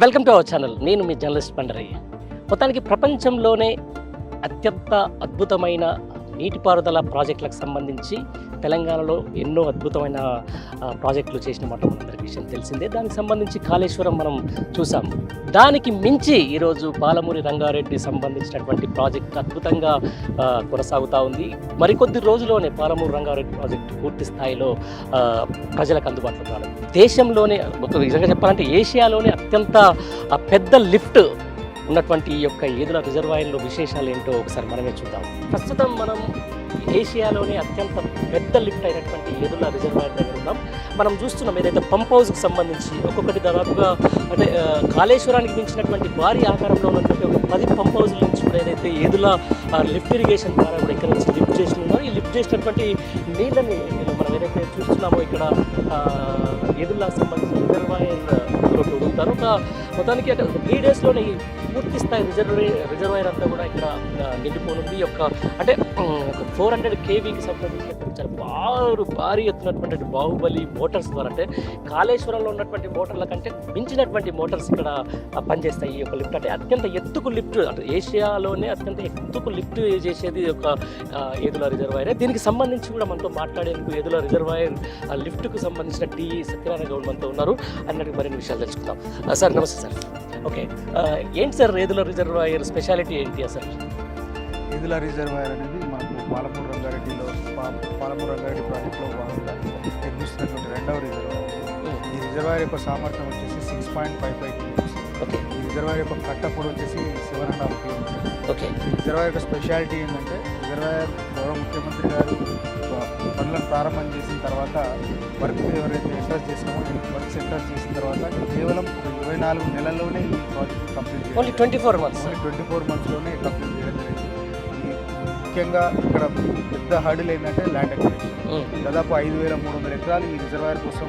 Welcome to our channel. నేను మీ journalist Pandaraiah. మొత్తానికి ప్రపంచంలోనే అత్యంత అద్భుతమైన నీటిపారుదల ప్రాజెక్టులకు సంబంధించి తెలంగాణలో ఎన్నో అద్భుతమైన ప్రాజెక్టులు చేసిన మాట మనందరికీ విషయం తెలిసిందే. దానికి సంబంధించి కాళేశ్వరం మనం చూసాం. దానికి మించి ఈరోజు పాలమూరి రంగారెడ్డి సంబంధించినటువంటి ప్రాజెక్ట్ అద్భుతంగా కొనసాగుతూ ఉంది. మరికొద్ది రోజుల్లోనే పాలమూరు రంగారెడ్డి ప్రాజెక్టు పూర్తి స్థాయిలో ప్రజలకు అందుబాటులో రాలేదు. దేశంలోనే నిజంగా చెప్పాలంటే ఏషియాలోనే అత్యంత పెద్ద లిఫ్ట్ ఉన్నటువంటి ఈ యొక్క ఏదుల రిజర్వాయర్లో విశేషాలు ఏంటో ఒకసారి మనమే చూద్దాం. ప్రస్తుతం మనం ఏషియాలోనే అత్యంత పెద్ద లిఫ్ట్ అయినటువంటి ఏదుల రిజర్వాయర్ దగ్గర ఉన్నాం. మనం చూస్తున్నాం ఏదైతే పంప్ హౌస్కి సంబంధించి ఒక్కొక్కటి దాదాపుగా అంటే కాళేశ్వరానికి మించినటువంటి భారీ ఆకారంలో ఉన్నటువంటి ఒక 10 పంప్ హౌస్ల నుంచి కూడా ఏదైతే ఏదుల లిఫ్ట్ ఇరిగేషన్ ద్వారా కూడా ఇక్కడ నుంచి లిఫ్ట్ చేసి ఉన్నారు. ఈ లిఫ్ట్ చేసినటువంటి నీళ్ళని మనం ఏదైతే చూస్తున్నామో ఇక్కడ ఏదులకు సంబంధించిన రిజర్వాయర్ వదులుతారు. మొత్తానికి 3 డేస్లోనే ఈ పూర్తి స్థాయి రిజర్వాయర్ అంతా కూడా ఇక్కడ నిండిపోనుంది. యొక్క అంటే 400 kVకి సంబంధించినటువంటి చాలా భారీ ఎత్తున్నటువంటి బాహుబలి మోటార్స్ ద్వారా అంటే కాళేశ్వరంలో ఉన్నటువంటి మోటార్ల కంటే మించినటువంటి మోటార్స్ ఇక్కడ పనిచేస్తాయి. ఈ యొక్క లిఫ్ట్ అంటే అత్యంత ఎత్తుకు లిఫ్ట్ అంటే ఏషియాలోనే అత్యంత ఎత్తుకు లిఫ్ట్ చేసేది యొక్క ఏదుల రిజర్వాయర్. దీనికి సంబంధించి కూడా మనతో మాట్లాడేందుకు ఏదుల రిజర్వాయర్ లిఫ్ట్కు సంబంధించిన సత్యనారాయణ గౌడ్ మనతో ఉన్నారు. అన్నట్టు మరిన్ని విషయాలు తెలుసుకుందాం. సార్ నమస్తే సార్. ఓకే, ఏంటి సార్ ఏదుల రిజర్వాయర్ స్పెషాలిటీ ఏంటి అసలు? ఏదుల రిజర్వాయర్ అనేది మనకు పాలమూరు రంగారెడ్డి ప్రాజెక్టులో భాగంగా నిర్మిస్తున్నటువంటి 2వ రిజర్వాయర్. ఈ రిజర్వాయర్ యొక్క సామర్థ్యం వచ్చేసి 6.55 km. ఓకే, ఈ రిజర్వాయర్ యొక్క కట్టపొడి వచ్చేసి 7.5 km. ఓకే, ఈ రిజర్వాయర్ యొక్క స్పెషాలిటీ ఏంటంటే రిజర్వాయర్ గౌరవ ముఖ్యమంత్రి గారు పనులను ప్రారంభం చేసిన తర్వాత వర్క్ ఎవరైతే ఎంట్రస్ట్ చేసినామో వర్క్స్ ఎంట్రస్ట్ చేసిన తర్వాత కేవలం ఒక 24 నెలల్లోనే ఈ ప్రాజెక్ట్ కంప్లీట్ చేయాలి. ఓన్లీ 24 మంత్స్లోనే కంప్లీట్ చేయడం జరిగింది. ముఖ్యంగా ఇక్కడ పెద్ద హర్డిల్ ఏంటంటే ల్యాండ్ అక్విజిషన్. దాదాపు 5,300 ఎకరాలు ఈ రిజర్వాయర్ కోసం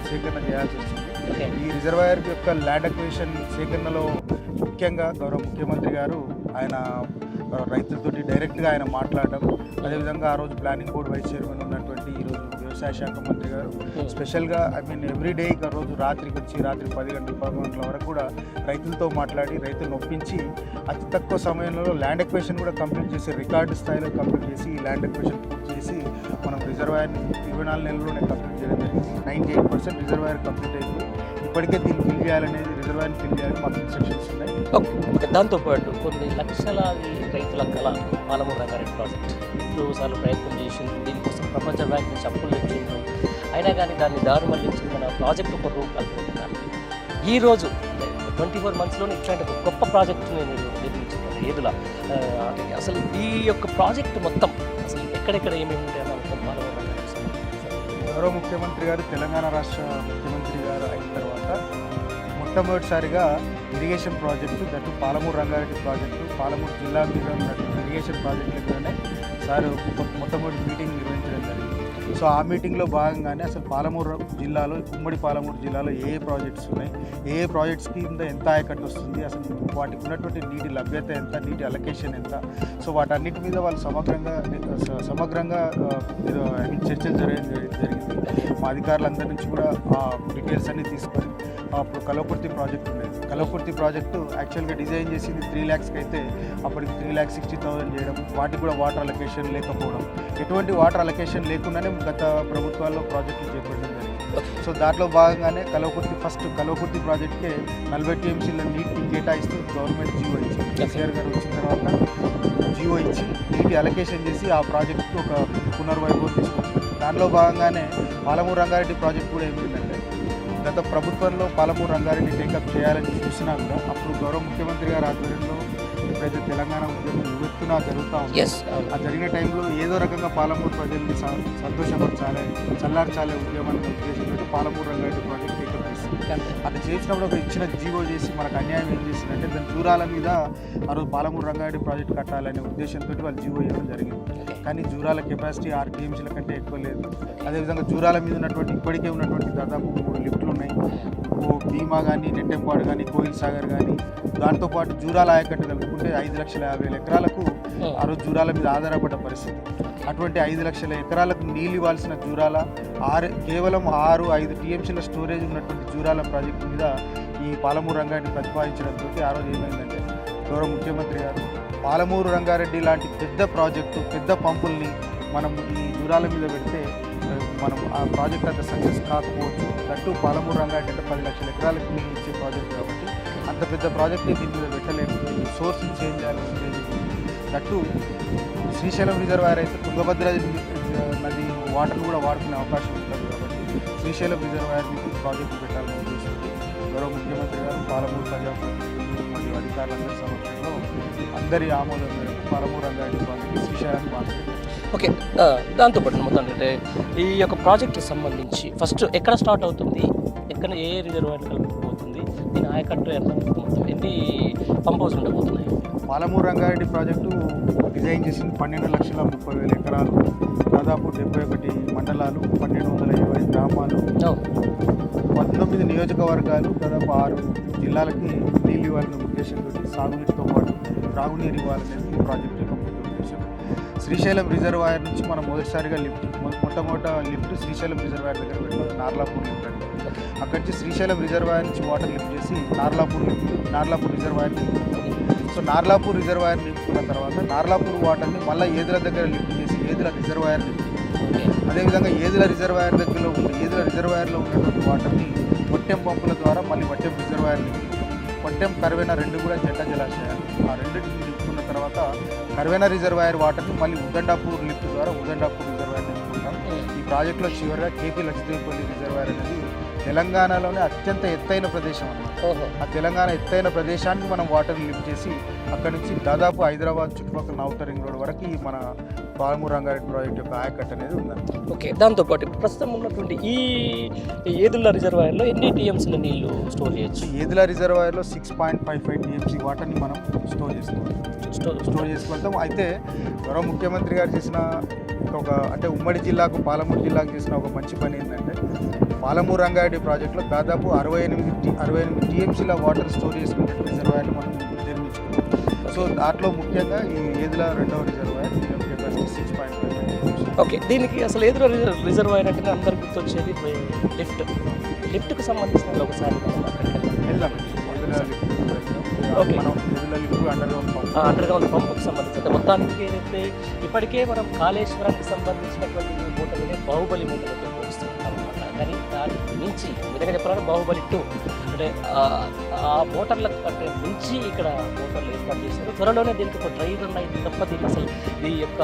సేకరణ చేయాల్సి వస్తుంది. ఈ రిజర్వాయర్ యొక్క ల్యాండ్ అక్విజిషన్ సేకరణలో ముఖ్యంగా గౌరవ ముఖ్యమంత్రి గారు ఆయన రైతులతోటి డైరెక్ట్గా ఆయన మాట్లాడడం, అదేవిధంగా ఆ రోజు ప్లానింగ్ బోర్డు వైస్ చైర్మన్ ఉన్నటువంటి ఈరోజు వ్యవసాయ శాఖ మంత్రి గారు స్పెషల్గా ఎవ్రీడే ఇక రోజు రాత్రికి వచ్చి రాత్రి 10 గంటల 11 గంటల వరకు కూడా రైతులతో మాట్లాడి రైతులను ఒప్పించి అతి తక్కువ సమయంలో ల్యాండ్ ఎక్వేషన్ కూడా కంప్లీట్ చేసి రికార్డు స్థాయిలో కంప్లీట్ చేసి ఈ ల్యాండ్ ఎక్వేషన్ పూర్తి చేసి మనం రిజర్వాయర్ని 24 నెలల్లోనే కంప్లీట్ చేయడం జరిగింది. 98% రిజర్వాయర్ కంప్లీట్ అయింది. ఇప్పటికే దీన్ని ఫిల్ చేయాలనేది రిజర్వాయర్ని ఫిల్ చేయాలని మాకు ఇన్స్ట్రక్షన్స్ ఉన్నాయి. ఓకే, దాంతోపాటు కొన్ని లక్షలాది రైతుల కళ పాలమూరు రంగారెడ్డి ప్రాజెక్ట్ సార్లు ప్రయత్నం చేసింది. దీనికోసం ప్రపంచ బ్యాంక్ నుంచి అప్పులు తెచ్చిండ్రు. అయినా కానీ దాన్ని దారి మళ్లించి మన ప్రాజెక్ట్ ఒక రూపకల్పించారు. ఈరోజు 24 మంత్స్లోనే ఇట్లాంటి ఒక గొప్ప ప్రాజెక్టుని నేను నిర్మించాను ఏదుల. అసలు ఈ యొక్క ప్రాజెక్టు మొత్తం అసలు ఎక్కడెక్కడ ఏమేమి ఉంటాయని అనుకుంటాం పాలమూరు రంగారెడ్డి సంబంధించి? గౌరవ ముఖ్యమంత్రి గారు తెలంగాణ రాష్ట్ర ముఖ్యమంత్రి గారు అయిన తర్వాత మొట్టమొదటిసారిగా irrigation project that Palamuru Rangareddy project Palamuru జిల్లా మీద ఉన్నటువంటి ఇరిగేషన్ ప్రాజెక్టులలోనే సార్ మొట్టమొదటి మీటింగ్ నిర్వహించడం జరిగింది. సో ఆ మీటింగ్లో భాగంగానే అసలు పాలమూరు జిల్లాలో ఉమ్మడి పాలమూరు జిల్లాలో ఏ ప్రాజెక్ట్స్ ఉన్నాయి, ఏ ప్రాజెక్ట్స్ కింద ఎంత ఆయకట్టు వస్తుంది, అసలు వాటికి ఉన్నటువంటి నీటి లభ్యత ఎంత, నీటి అలొకేషన్ ఎంత, సో వాటన్నిటి మీద వాళ్ళు సమగ్రంగా చర్చలు జరిగింది. మా అధికారులందరి నుంచి కూడా ఆ డీటెయిల్స్ అన్నీ తీసుకొని అప్పుడు కల్వకుర్తి ప్రాజెక్ట్ ఉండేది. కల్వకుర్తి ప్రాజెక్టు యాక్చువల్గా డిజైన్ చేసింది 3 lakhsకి అయితే అప్పటికి 3,60,000 చేయడం, వాటికి కూడా వాటర్ అలొకేషన్ లేకపోవడం, ఎటువంటి వాటర్ అలొకేషన్ లేకుండానే గత ప్రభుత్వాల్లో ప్రాజెక్టులు చేపట్టడం జరిగింది. సో దాంట్లో భాగంగానే కల్వకుర్తి ప్రాజెక్ట్కే 40 TMCల నీటిని కేటాయిస్తూ గవర్నమెంట్ జీవో ఇచ్చింది. కేసీఆర్ గారు వచ్చిన తర్వాత జీవో ఇచ్చి నీటి అలొకేషన్ చేసి ఆ ప్రాజెక్టుకు ఒక పునర్వైభవం తీసుకొచ్చింది. దానిలో భాగంగానే పాలమూరు రంగారెడ్డి ప్రాజెక్ట్ కూడా ఏమిటంటే గత ప్రభుత్వంలో పాలమూరు రంగారెడ్డి టేకప్ చేయాలని చూసినా కూడా అప్పుడు గౌరవ ముఖ్యమంత్రి గారి ఆధ్వర్యంలో ఎప్పుడైతే తెలంగాణ ఉద్యమం యువెత్తున జరుగుతూ ఉంది, ఆ జరిగిన టైంలో ఏదో రకంగా పాలమూరు ప్రజల్ని సంతోషపరచాలి, చల్లార్చాలే ఉద్యమాన్ని ఉద్దేశంతో పాలమూరు రంగారెడ్డి ప్రాజెక్ట్ టేకప్ చేసింది. అది చేసినప్పుడు ఒక ఇచ్చిన జీవో చేసి మనకు అన్యాయం ఏం చేసిందంటే దాని జూరాల మీద ఆ రోజు పాలమూరు రంగారెడ్డి ప్రాజెక్ట్ కట్టాలనే ఉద్దేశంతో వాళ్ళు జీవో ఇవ్వడం జరిగింది. కానీ జూరాల కెపాసిటీ 6 TMCల కంటే ఎక్కువ లేదు. అదేవిధంగా జూరాల మీద ఉన్నటువంటి ఇప్పటికే ఉన్నటువంటి దాదాపు 3 లిఫ్ట్లు ఉన్నాయి. భీమా కానీ, నెట్టెంపాడు కానీ, కోయిల్ సాగర్ కానీ, దాంతోపాటు జూరాల ఆయకట్టు కలుపుకుంటే 5,50,000 ఎకరాలకు ఆ రోజు జూరాల మీద ఆధారపడ్డ పరిస్థితి. అటువంటి 5 లక్షల ఎకరాలకు నీళ్ళు ఇవ్వాల్సిన జూరాల కేవలం 6-5 టీఎంసీల స్టోరేజ్ ఉన్నటువంటి జూరాల ప్రాజెక్టు మీద ఈ పాలమూరు రంగారెడ్డి ప్రతిపాదించడంతో ఆ రోజు ఏమైందంటే గౌరవ ముఖ్యమంత్రి గారు పాలమూరు రంగారెడ్డి లాంటి పెద్ద ప్రాజెక్టు పెద్ద పంపుల్ని మనం ఈ జూరాల మీద పెడితే మనం ఆ ప్రాజెక్ట్ అంత సక్సెస్ కాకపోవచ్చు. దట్టు పాలమూరు రంగారెడ్డి అంటే 10 లక్షల ఎకరాలకు నీళ్ళు ఇచ్చే ప్రాజెక్ట్ కాబట్టి అంత పెద్ద ప్రాజెక్ట్ని దీని మీద పెట్టలేము, సోర్స్ని చేంజ్ చేయాలని ఉండేది. దట్టు శ్రీశైలం రిజర్వాయర్ అయితే తుంగభద్ర నది వాటర్ను కూడా వాడుకునే అవకాశం ఉంటుంది కాబట్టి శ్రీశైలం రిజర్వాయర్ మీద ప్రాజెక్టు పెట్టాలని ఉద్దేశించి గౌరవ ముఖ్యమంత్రి గారు పాలమూరు ప్రజాప్రతినిధులు మరియు అధికారులందరి సమక్షంలో అందరి ఆమోదం మేరకు పాలమూరు రంగారెడ్డి ప్రాజెక్టు శ్రీశైలాన్ని మార్చుకుంటారు. ఓకే, దాంతోపాటు మొత్తం అంటే ఈ యొక్క ప్రాజెక్ట్కి సంబంధించి ఫస్ట్ ఎక్కడ స్టార్ట్ అవుతుంది, ఎక్కడ ఏ రిజర్వాయర్ కలుపుకోబోతుంది, దీని ఆయకట్టు ఎంత మొత్తం ఎన్ని పంప్ హౌస్ ఉండబోతున్నాయి? పాలమూరు రంగారెడ్డి ప్రాజెక్టు డిజైన్ చేసింది 12,30,000 ఎకరాలు, దాదాపు 71 మండలాలు, 1,220 గ్రామాలు, 19 నియోజకవర్గాలు, దాదాపు 6 జిల్లాలకి నీళ్ళు ఇవ్వాలనే ఉద్దేశంతో సాగునీటితో పాటు త్రాగునీరు ఇవ్వాలనేది ఈ ప్రాజెక్టు యొక్క ముఖ్య ఉద్దేశం. శ్రీశైలం రిజర్వాయర్ నుంచి మనం మొదటిసారిగా మొట్టమొదట లిఫ్ట్ శ్రీశైలం రిజర్వాయర్ దగ్గర పెట్టాలి, నార్లాపూర్ లిఫ్ట్ అండి. అక్కడి నుంచి శ్రీశైలం రిజర్వాయర్ నుంచి వాటర్ లిఫ్ట్ చేసి నార్లాపూర్ రిజర్వాయర్ నింపుతుంది. సో నార్లాపూర్ రిజర్వాయర్ నింపుకున్న తర్వాత నార్లాపూర్ వాటర్ని మళ్ళీ ఏదుల దగ్గర లిఫ్ట్ చేసి ఏదుల రిజర్వాయర్ నింపుతుంది. అదేవిధంగా ఏదుల రిజర్వాయర్ రిజర్వాయర్లో ఉన్నటువంటి వాటర్ని వట్టెం పంపుల ద్వారా మళ్ళీ వట్టెం రిజర్వాయర్ నింపుతుంది. వట్టెం కర్వెన రెండు కూడా జంట జలాశయాలు. ఆ రెండింటిని నింపుకున్న తర్వాత కర్వెన రిజర్వాయర్ వాటర్ని మళ్ళీ ఉదండాపూర్ లిఫ్ట్ ద్వారా ఉదండాపూర్ రిజర్వాయర్ నింపుకుంటాం. ఈ ప్రాజెక్టులో చివరిగా కేపీ లక్ష్మీదేవిపల్లి రిజర్వాయర్ అనేది తెలంగాణలోనే అత్యంత ఎత్తైన ప్రదేశం అన్నమాట. ఆ తెలంగాణ ఎత్తైన ప్రదేశానికి మనం వాటర్ లిఫ్ట్ చేసి అక్కడ నుంచి దాదాపు హైదరాబాద్ చుట్టుపక్కల ఔటర్ రింగ్ రోడ్ వరకు మన పాలమూరు రంగారెడ్డి ప్రాజెక్ట్ యొక్క ఆయకట్టు అనేది ఉందండి. ఓకే, దాంతోపాటు ప్రస్తుతం ఉన్నటువంటి ఈ ఏదుల రిజర్వాయర్లో ఎన్ని టీఎంసీల నీళ్లు స్టోర్ చేయొచ్చు? ఏదుల రిజర్వాయర్లో 6.55 టీఎంసీ వాటర్ని మనం స్టోర్ చేసుకుంటాం. అయితే గౌరవ ముఖ్యమంత్రి గారు చేసిన అంటే ఉమ్మడి జిల్లాకు పాలమూరు జిల్లాకు చేసిన ఒక మంచి పని ఏంటంటే పాలమూరు రంగారెడ్డి ప్రాజెక్టులో దాదాపు 68 టీఎంసీల వాటర్ స్టోర్ చేసుకునే రిజర్వాయర్లు మనం నిర్మించుకున్నాం. సో దాంట్లో ముఖ్యంగా ఈ ఏదుల రెండవ రిజర్వాయర్ 6.55. ఓకే, దీనికి అసలు ఏదుల రిజర్వాయర్ అంటే అందరు గుర్తొచ్చేది లిఫ్ట్కి సంబంధించిన ఒకసారి వెళ్దాం. అండర్గ్రౌండ్ పంపుకి సంబంధించి మొత్తానికి ఏదైతే ఇప్పటికే మనం కాళేశ్వరానికి సంబంధించినటువంటి మూటలనే బాహుబలి మూటలతో పోలుస్తున్నాం అనమాట. కానీ దాని మించి విధంగా చెప్పాలంటే బాహుబలి 2 అంటే ఆ మోటార్ల కంటే మించి ఇక్కడ మోటార్లు ఏర్పాటు చేశారు. త్వరలోనే దీనికి ఒక డ్రైవ్ రన్ అయితే తప్ప దీనికి అసలు ఈ యొక్క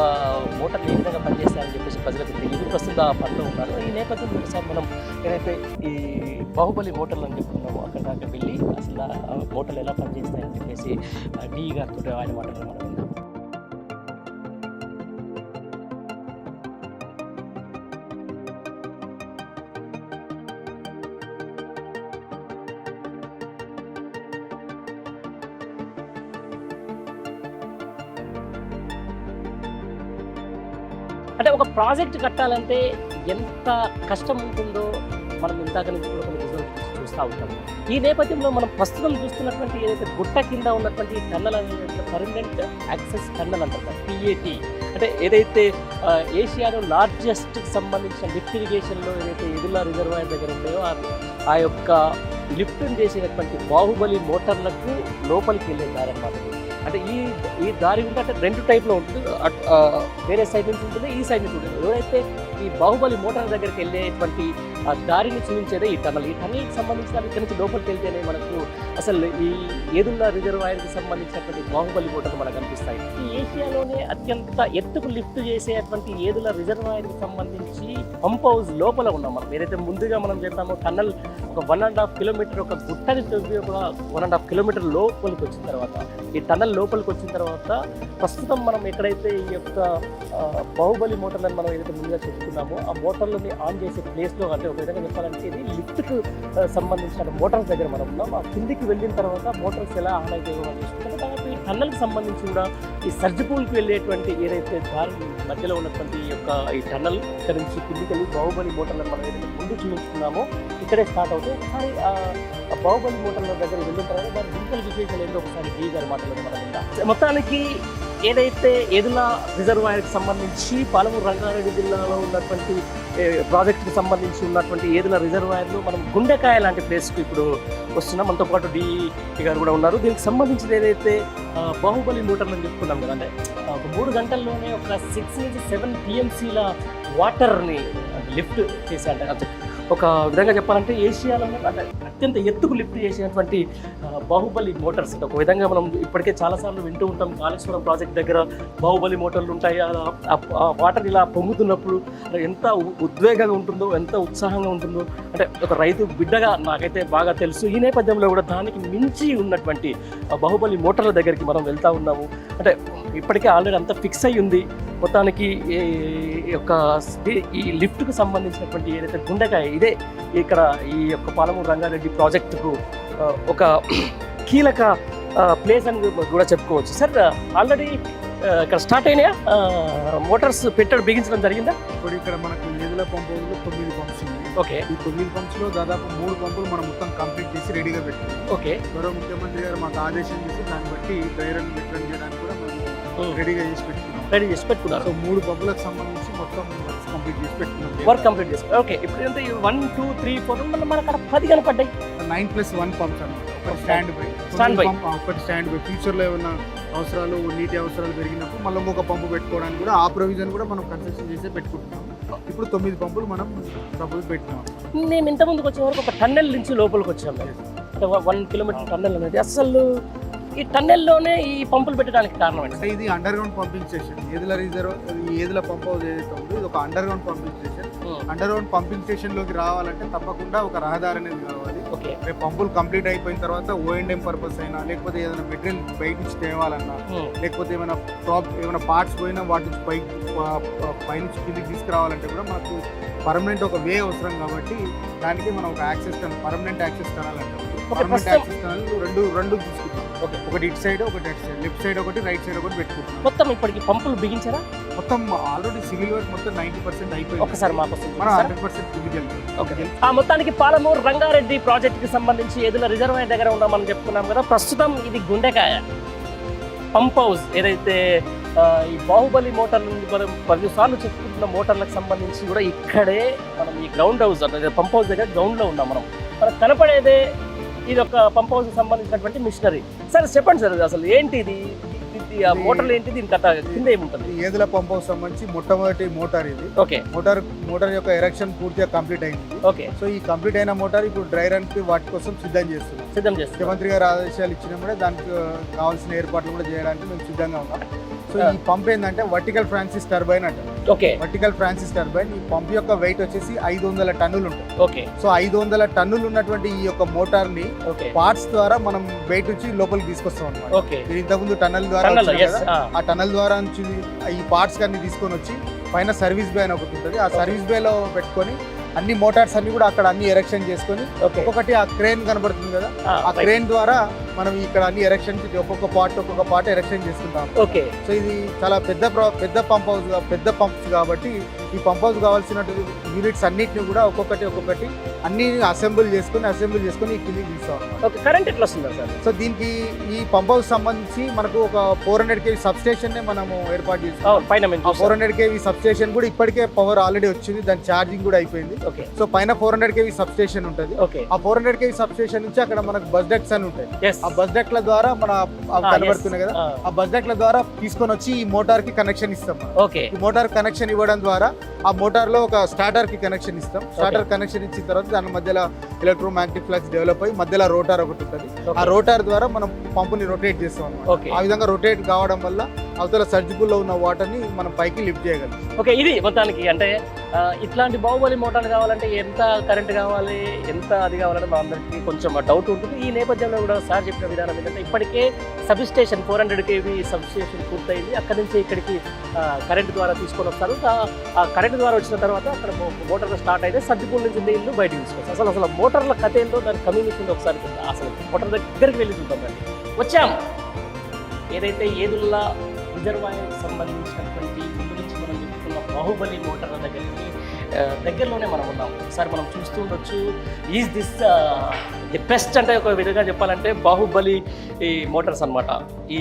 మోటార్లు ఏ విధంగా పనిచేస్తాయని చెప్పేసి ప్రజలకు తెలియదు. ప్రస్తుతం ఆ పనిలో ఉన్నారు. ఈ నేపథ్యంలో ఒకసారి మనం ఏదైతే ఈ బాహుబలి మోటార్లు అని చెప్పుకున్నామో అక్కడ దాకా వెళ్ళి అసలు ఆ మోటార్లు ఎలా పనిచేస్తాయని చెప్పేసి డి గారితో ఆయన మాటలు మనం విన్నాం. అంటే ఒక ప్రాజెక్ట్ కట్టాలంటే ఎంత కష్టం ఉంటుందో మనం ఇందాక నుంచి కూడా కొన్ని రిజల్ట్స్ చూస్తూ ఉంటాం. ఈ నేపథ్యంలో మనం ప్రస్తుతం చూస్తున్నటువంటి ఏదైతే గుట్ట కింద ఉన్నటువంటి టన్నల్ అనేది పర్మనెంట్ యాక్సెస్ టన్నల్ అంటారు, PAT. అంటే ఏదైతే ఏషియాలో లార్జెస్ట్ సంబంధించిన లిఫ్ట్ ఇరిగేషన్లో ఏదైతే ఏదుల రిజర్వాయర్ దగ్గర ఉన్నాయో ఆ యొక్క లిఫ్ట్ని చేసేటటువంటి బాహుబలి మోటార్లకు లోపలికి వెళ్ళే దారి అన్నమాట. అంటే ఈ దారి ఉంటే రెండు టైప్లో ఉంటుంది, వేరే సైడ్ నుంచి ఉంటుంది, ఈ సైడ్ నుంచి ఉంటుంది. ఎవరైతే ఈ బాహుబలి మోటార్ దగ్గరికి వెళ్ళేటువంటి ఆ దారిని చూపించేదే ఈ టన్నల్. ఈ టన్నల్కి సంబంధించిన ఇక్కడి నుంచి లోపలికి వెళ్తేనే మనకు అసలు ఈ ఏదుల రిజర్వాయర్కి సంబంధించినటువంటి బాహుబలి మోటార్లు మనకు కనిపిస్తాయి. ఈ ఏషియాలోనే అత్యంత ఎత్తుకు లిఫ్ట్ చేసేటువంటి ఏదుల రిజర్వాయర్కి సంబంధించి పంప్ హౌస్ లోపల ఉన్నాం మనం. ఏదైతే ముందుగా మనం చేద్దామో టన్నల్ ఒక 1.5 కిలోమీటర్ ఒక గుట్టని తవ్వి ఒక 1.5 కిలోమీటర్ లోపలికి వచ్చిన తర్వాత ఈ టన్నల్ లోపలికి వచ్చిన తర్వాత ప్రస్తుతం మనం ఎక్కడైతే ఈ యొక్క బాహుబలి మోటార్లను మనం ఏదైతే ముందుగా చెప్పుకున్నామో ఆ మోటార్లని ఆన్ చేసే ప్లేస్లో, అంటే ఒక విధంగా చెప్పాలంటే ఇది లిఫ్ట్కు సంబంధించిన మోటార్స్ దగ్గర మనం ఉన్నాం. ఆ కిందికి వెళ్ళిన తర్వాత మోటార్స్ ఎలా ఆన్ అయితే చూసుకుంటాం. తర్వాత ఈ టన్నల్కి సంబంధించి కూడా ఈ సర్జిపూల్కి వెళ్ళేటువంటి ఏదైతే దారి మధ్యలో ఉన్నటువంటి ఈ యొక్క ఈ టన్నల్ ఇక్కడ నుంచి కిందికి వెళ్ళి బాహుబలి మోటార్లను మనం ఏదైతే ముందు చూపించుకున్నామో ఇక్కడే స్టార్ట్ అవుతాయి. ఒకసారి ఆ బాహుబలి మోటార్ల దగ్గర వెళ్ళిన తర్వాత దాని డిజిటల్ విశేషాలు ఏంటో ఒకసారి డి గారి మాటలు మనం విందాం. మొత్తానికి ఏదైతే ఏదులా రిజర్వాయర్కి సంబంధించి పాలమూరు రంగారెడ్డి జిల్లాలో ఉన్నటువంటి ప్రాజెక్టుకి సంబంధించి ఉన్నటువంటి ఏదుల రిజర్వాయర్లు మనం గుండెకాయ లాంటి ప్లేస్కి ఇప్పుడు వస్తున్నాం. మనతో పాటు డిఈ గారు కూడా ఉన్నారు. దీనికి సంబంధించిన ఏదైతే బాహుబలి మోటార్లు అని చెప్పుకున్నాం కదా, అంటే ఒక 3 గంటల్లోనే ఒక 6 నుంచి 7 టీఎంసీల వాటర్ని లిఫ్ట్ చేసి, అంటే ఒక విధంగా చెప్పాలంటే ఏషియాలోనే అంటే అత్యంత ఎత్తుకు లిఫ్ట్ చేసినటువంటి బాహుబలి మోటార్స్. ఒక విధంగా మనం ఇప్పటికే చాలాసార్లు వింటూ ఉంటాం, కాళేశ్వరం ప్రాజెక్ట్ దగ్గర బాహుబలి మోటార్లు ఉంటాయి. ఆ వాటర్ ఇలా పొంగుతున్నప్పుడు ఎంత ఉద్వేగంగా ఉంటుందో, ఎంత ఉత్సాహంగా ఉంటుందో, అంటే ఒక రైతు బిడ్డగా నాకైతే బాగా తెలుసు. ఈ నేపథ్యంలో కూడా దానికి మించి ఉన్నటువంటి బాహుబలి మోటార్ల దగ్గరికి మనం వెళ్తూ ఉన్నాము. అంటే ఇప్పటికే ఆల్రెడీ అంతా ఫిక్స్ అయ్యి ఉంది. మొత్తానికి ఈ లిఫ్ట్కు సంబంధించినటువంటి ఏదైతే గుండెకాయ ఇదే ఇక్కడ ఈ యొక్క పాలమూరు రంగారెడ్డి ప్రాజెక్టుకు ఒక కీలక ప్లేస్ అని కూడా చెప్పుకోవచ్చు. సార్, ఆల్రెడీ ఇక్కడ స్టార్ట్ అయినాయా మోటార్స్ పెట్టడం బిగించడం జరిగిందా? ఇప్పుడు ఇక్కడ మనకు ఏదుల పంపు 9 పంప్స్ ఉన్నాయి. ఓకే. ఈ 9 పంప్స్లో దాదాపు 3 పంపులు మనం మొత్తం కంప్లీట్ చేసి రెడీగా పెట్టాం. ఓకే. గౌరవ ముఖ్యమంత్రి గారు మాకు ఆదేశం చేసి దాన్ని బట్టి డ్రై రన్ రిటర్న్ చేయడానికి కూడా మనం రెడీగా చేసి పెట్టుకున్నారు. సో 3 పంపులకు సంబంధించి మొత్తం కంప్లీట్ చేసి పెట్టుకున్నాం. వర్క్ కంప్లీట్ చేసి ఓకే. ఇప్పుడు ఎంత 1, 2, 3, 4 మన అక్కడ 10 కనపడ్డాయి. 9+1 పంప్స్ అన్నమాట. ఒకటి స్టాండ్ బై ఒకటి స్టాండ్ బై ఫ్యూచర్లో ఏమైనా అవసరాలు, నీటి అవసరాలు పెరిగినప్పుడు మళ్ళీ ఒక పంపు పెట్టుకోవడానికి కూడా ఆ ప్రొవిజన్ కూడా మనం కన్స్ట్రక్షన్ చేసే పెట్టుకుంటున్నాం. ఇప్పుడు 9 పంపులు మనం ప్రపోజ్ పెట్టినాం. మేము ఇంత ముందుకు వచ్చే వరకు ఒక టన్నెల్ నుంచి లోపలికి వచ్చాం. 1 కిలోమీటర్ టన్నెల్ అనేది అసలు ఈ టన్నెల్లోనే ఈ పంపులు పెట్టడానికి కారణం అంటే ఇది under ground pumping station. Yedula pump house ఏదైతే ఉందో ఇది ఒక under ground pumping station. Under ground pumping station లోకి రావాలంటే తప్పకుండా ఒక రహదారి అనేది కావాలి. రేపు పంపులు కంప్లీట్ అయిపోయిన తర్వాత O&M పర్పస్ అయినా, లేకపోతే ఏదైనా మెటీరియల్ బయట నుంచి తేవాలన్నా, లేకపోతే ఏమైనా పార్ట్స్ పోయినా వాటి నుంచి పైనుంచి కిందికి తీసుకురావాలంటే కూడా మనకు పర్మనెంట్ ఒక వే అవసరం. కాబట్టి దానికి మనం ఒక యాక్సెస్ పర్మనెంట్ యాక్సెస్ టనల్ అంటాం. పర్మనెంట్ యాక్సెస్ టనల్ రెండు తీసుకుంటాం. ఒకటి ఇటు సైడ్, ఒకటి అటు సైడ్, లెఫ్ట్ సైడ్ ఒకటి, రైట్ సైడ్ ఒకటి పెట్టుకుంటాం. మొత్తం ఇప్పటికి పంపులు బిగించారా? మొత్తం ఆల్రెడీ సివిల్ వర్క్ మొత్తం 90% అయిపోయింది. ఒకసారి మాకు మనం 100% ఫిజికల్. మొత్తానికి పాలమూరు రంగారెడ్డి ప్రాజెక్టుకి సంబంధించి ఏదైనా రిజర్వాయర్ దగ్గర ఉన్నామని చెప్పుకున్నాం కదా. ప్రస్తుతం ఇది గుండెకాయ పంప్ హౌస్ ఏదైతే ఈ బాహుబలి మోటార్లు మనం 10 సార్లు చెప్పుకుంటున్న మోటార్లకు సంబంధించి కూడా ఇక్కడే మనం ఈ గ్రౌండ్ హౌస్ అంటే పంప్ హౌస్ దగ్గర గ్రౌండ్లో ఉన్నాం. మనకు కనపడేదే ఇది ఒక పంప్ హౌస్ సంబంధించినటువంటి మిషనరీ. సార్ చెప్పండి సార్, అసలు ఏంటి ఇది, ఆ మోటార్లు ఏంటి, దీని కథ కింద ఏముంటుంది? ఏదుల పంప్ హౌస్ సంబంధించి మొట్టమొదటి మోటార్ ఇది. ఓకే. మోటార్ యొక్క ఎరెక్షన్ పూర్తిగా కంప్లీట్ అయింది. ఓకే. సో ఈ కంప్లీట్ అయిన మోటార్ ఇప్పుడు డ్రై రన్ కి వాటి కోసం సిద్ధం చేస్తున్నాం. ముఖ్యమంత్రి గారు ఆదేశాలు ఇచ్చినప్పుడే దానికి కావాల్సిన ఏర్పాట్లు కూడా చేయడానికి మేము సిద్ధంగా ఉన్నాం. సో ఈ పంప్ ఏంటంటే వర్టికల్ ఫ్రాన్సిస్ టర్బైన్ అంటారు. ఓకే. Vertical Francis turbine. ఈ పంప్ యొక్క వెయిట్ వచ్చేసి 500 టన్నులు ఉంటుంది. ఓకే. సో 500 టన్నులు ఉన్నటువంటి ఈ యొక్క మోటార్ ని పార్ట్స్ ద్వారా మనం బయట నుంచి లోపలికి తీసుకొస్తాం అన్నమాట. ఓకే. ఇంతకుముందు టన్నల్ ద్వారా ఆ టన్నల్ ద్వారా నుంచి ఈ పార్ట్స్ అన్ని తీసుకొని వచ్చి పైన సర్వీస్ బే అని ఒకటి ఉంటుంది. ఆ సర్వీస్ బేలో పెట్టుకొని అన్ని మోటార్స్ అన్ని కూడా అక్కడ అన్ని ఎరెక్షన్ చేసుకొని ఒక్కొక్కటి ఆ క్రేన్ కనబడుతుంది కదా, ఆ క్రేన్ ద్వారా మనం ఇక్కడ అన్ని ఎరెక్షన్ ఒక్కొక్క పార్ట్ ఎరెక్షన్ చేసుకుంటాం. ఓకే. సో ఇది చాలా పెద్ద పంప్స్ కాబట్టి ఈ పంప్ హౌస్ కావాల్సిన యూనిట్స్ అన్నిటిని కూడా ఒక్కొక్కటి అన్ని అసెంబుల్ చేసుకొని ఈ కిందికి తీస్తాం. కరెంట్ ఎట్లా వస్తుంది సార్? సో దీనికి ఈ పంప్ హౌస్ సంబంధించి మనకు ఒక 400 kV సబ్ స్టేషన్ నే మనము ఏర్పాటు చేస్తాం. 400 kV సబ్ స్టేషన్ కూడా ఇప్పటికే పవర్ ఆల్రెడీ వచ్చింది, దాని ఛార్జింగ్ కూడా అయిపోయింది. సో పైన 400 kV సబ్ స్టేషన్ ఉంటుంది. ఆ 400 kV సబ్ స్టేషన్ నుంచి అక్కడ మనకు బస్ డక్ట్స్ అని ఉంటాయి. ఆ బస్ డక్ట్ల ద్వారా మన కనబడుతున్నాయి కదా, ఆ బస్ డక్ట్ల ద్వారా తీసుకొని వచ్చి ఈ మోటార్ కి కనెక్షన్ ఇస్తాం. ఈ మోటార్ కనెక్షన్ ఇవ్వడం ద్వారా ఆ మోటార్ లో ఒక స్టార్టర్ కి కనెక్షన్ ఇస్తాం. స్టార్టర్ కనెక్షన్ ఇచ్చిన తర్వాత దాని మధ్యలో ఎలక్ట్రోమాగ్నెటిక్ ఫ్లక్స్ డెవలప్ అయ్యి మధ్యలో రోటార్ ఒకటి ఉంటుంది. ఆ రోటార్ ద్వారా మనం పంపుని రొటేట్ చేస్తాం అన్నమాట. ఆ విధంగా రొటేట్ కావడం వల్ల అవతల సర్జిబుల్ లో ఉన్న వాటర్ ని మనం పైకి లిఫ్ట్ చేయగలం. ఓకే. ఇది మొత్తానికి అంటే ఇట్లాంటి బాహుబలి మోటార్లు కావాలంటే ఎంత కరెంట్ కావాలి, ఎంత అది కావాలంటే మా అందరికీ కొంచెం డౌట్ ఉంటుంది. ఈ నేపథ్యంలో కూడా సార్ చెప్పిన విధానం ఏంటంటే ఇప్పటికే sub station 400 kV sub station పూర్తయింది. అక్కడి నుంచి ఇక్కడికి కరెంట్ ద్వారా తీసుకొని వస్తారు. ఆ కరెంట్ ద్వారా వచ్చిన తర్వాత అక్కడ మోటార్లు స్టార్ట్ అయితే సర్జిపూల్ నుంచి నీళ్లు బయటకు తీసుకొస్తారు. అసలు మోటార్ల కథ ఏంటో దాని కమ్యూనికేషన్ ఒకసారి అసలు మోటార్ దగ్గరికి వెళ్ళి చూద్దాం. వచ్చాం ఏదైతే ఏదుల్లా రిజర్వాయర్కి సంబంధించినటువంటి గురించి మనం చెప్పుకున్న బాహుబలి మోటార్ల దగ్గరలోనే మనం ఉన్నాం. ఒకసారి మనం చూస్తూ ఉండొచ్చు. ఈజ్ దిస్ ది బెస్ట్ అంటే ఒక విధంగా చెప్పాలంటే బాహుబలి ఈ మోటార్స్ అనమాట. ఈ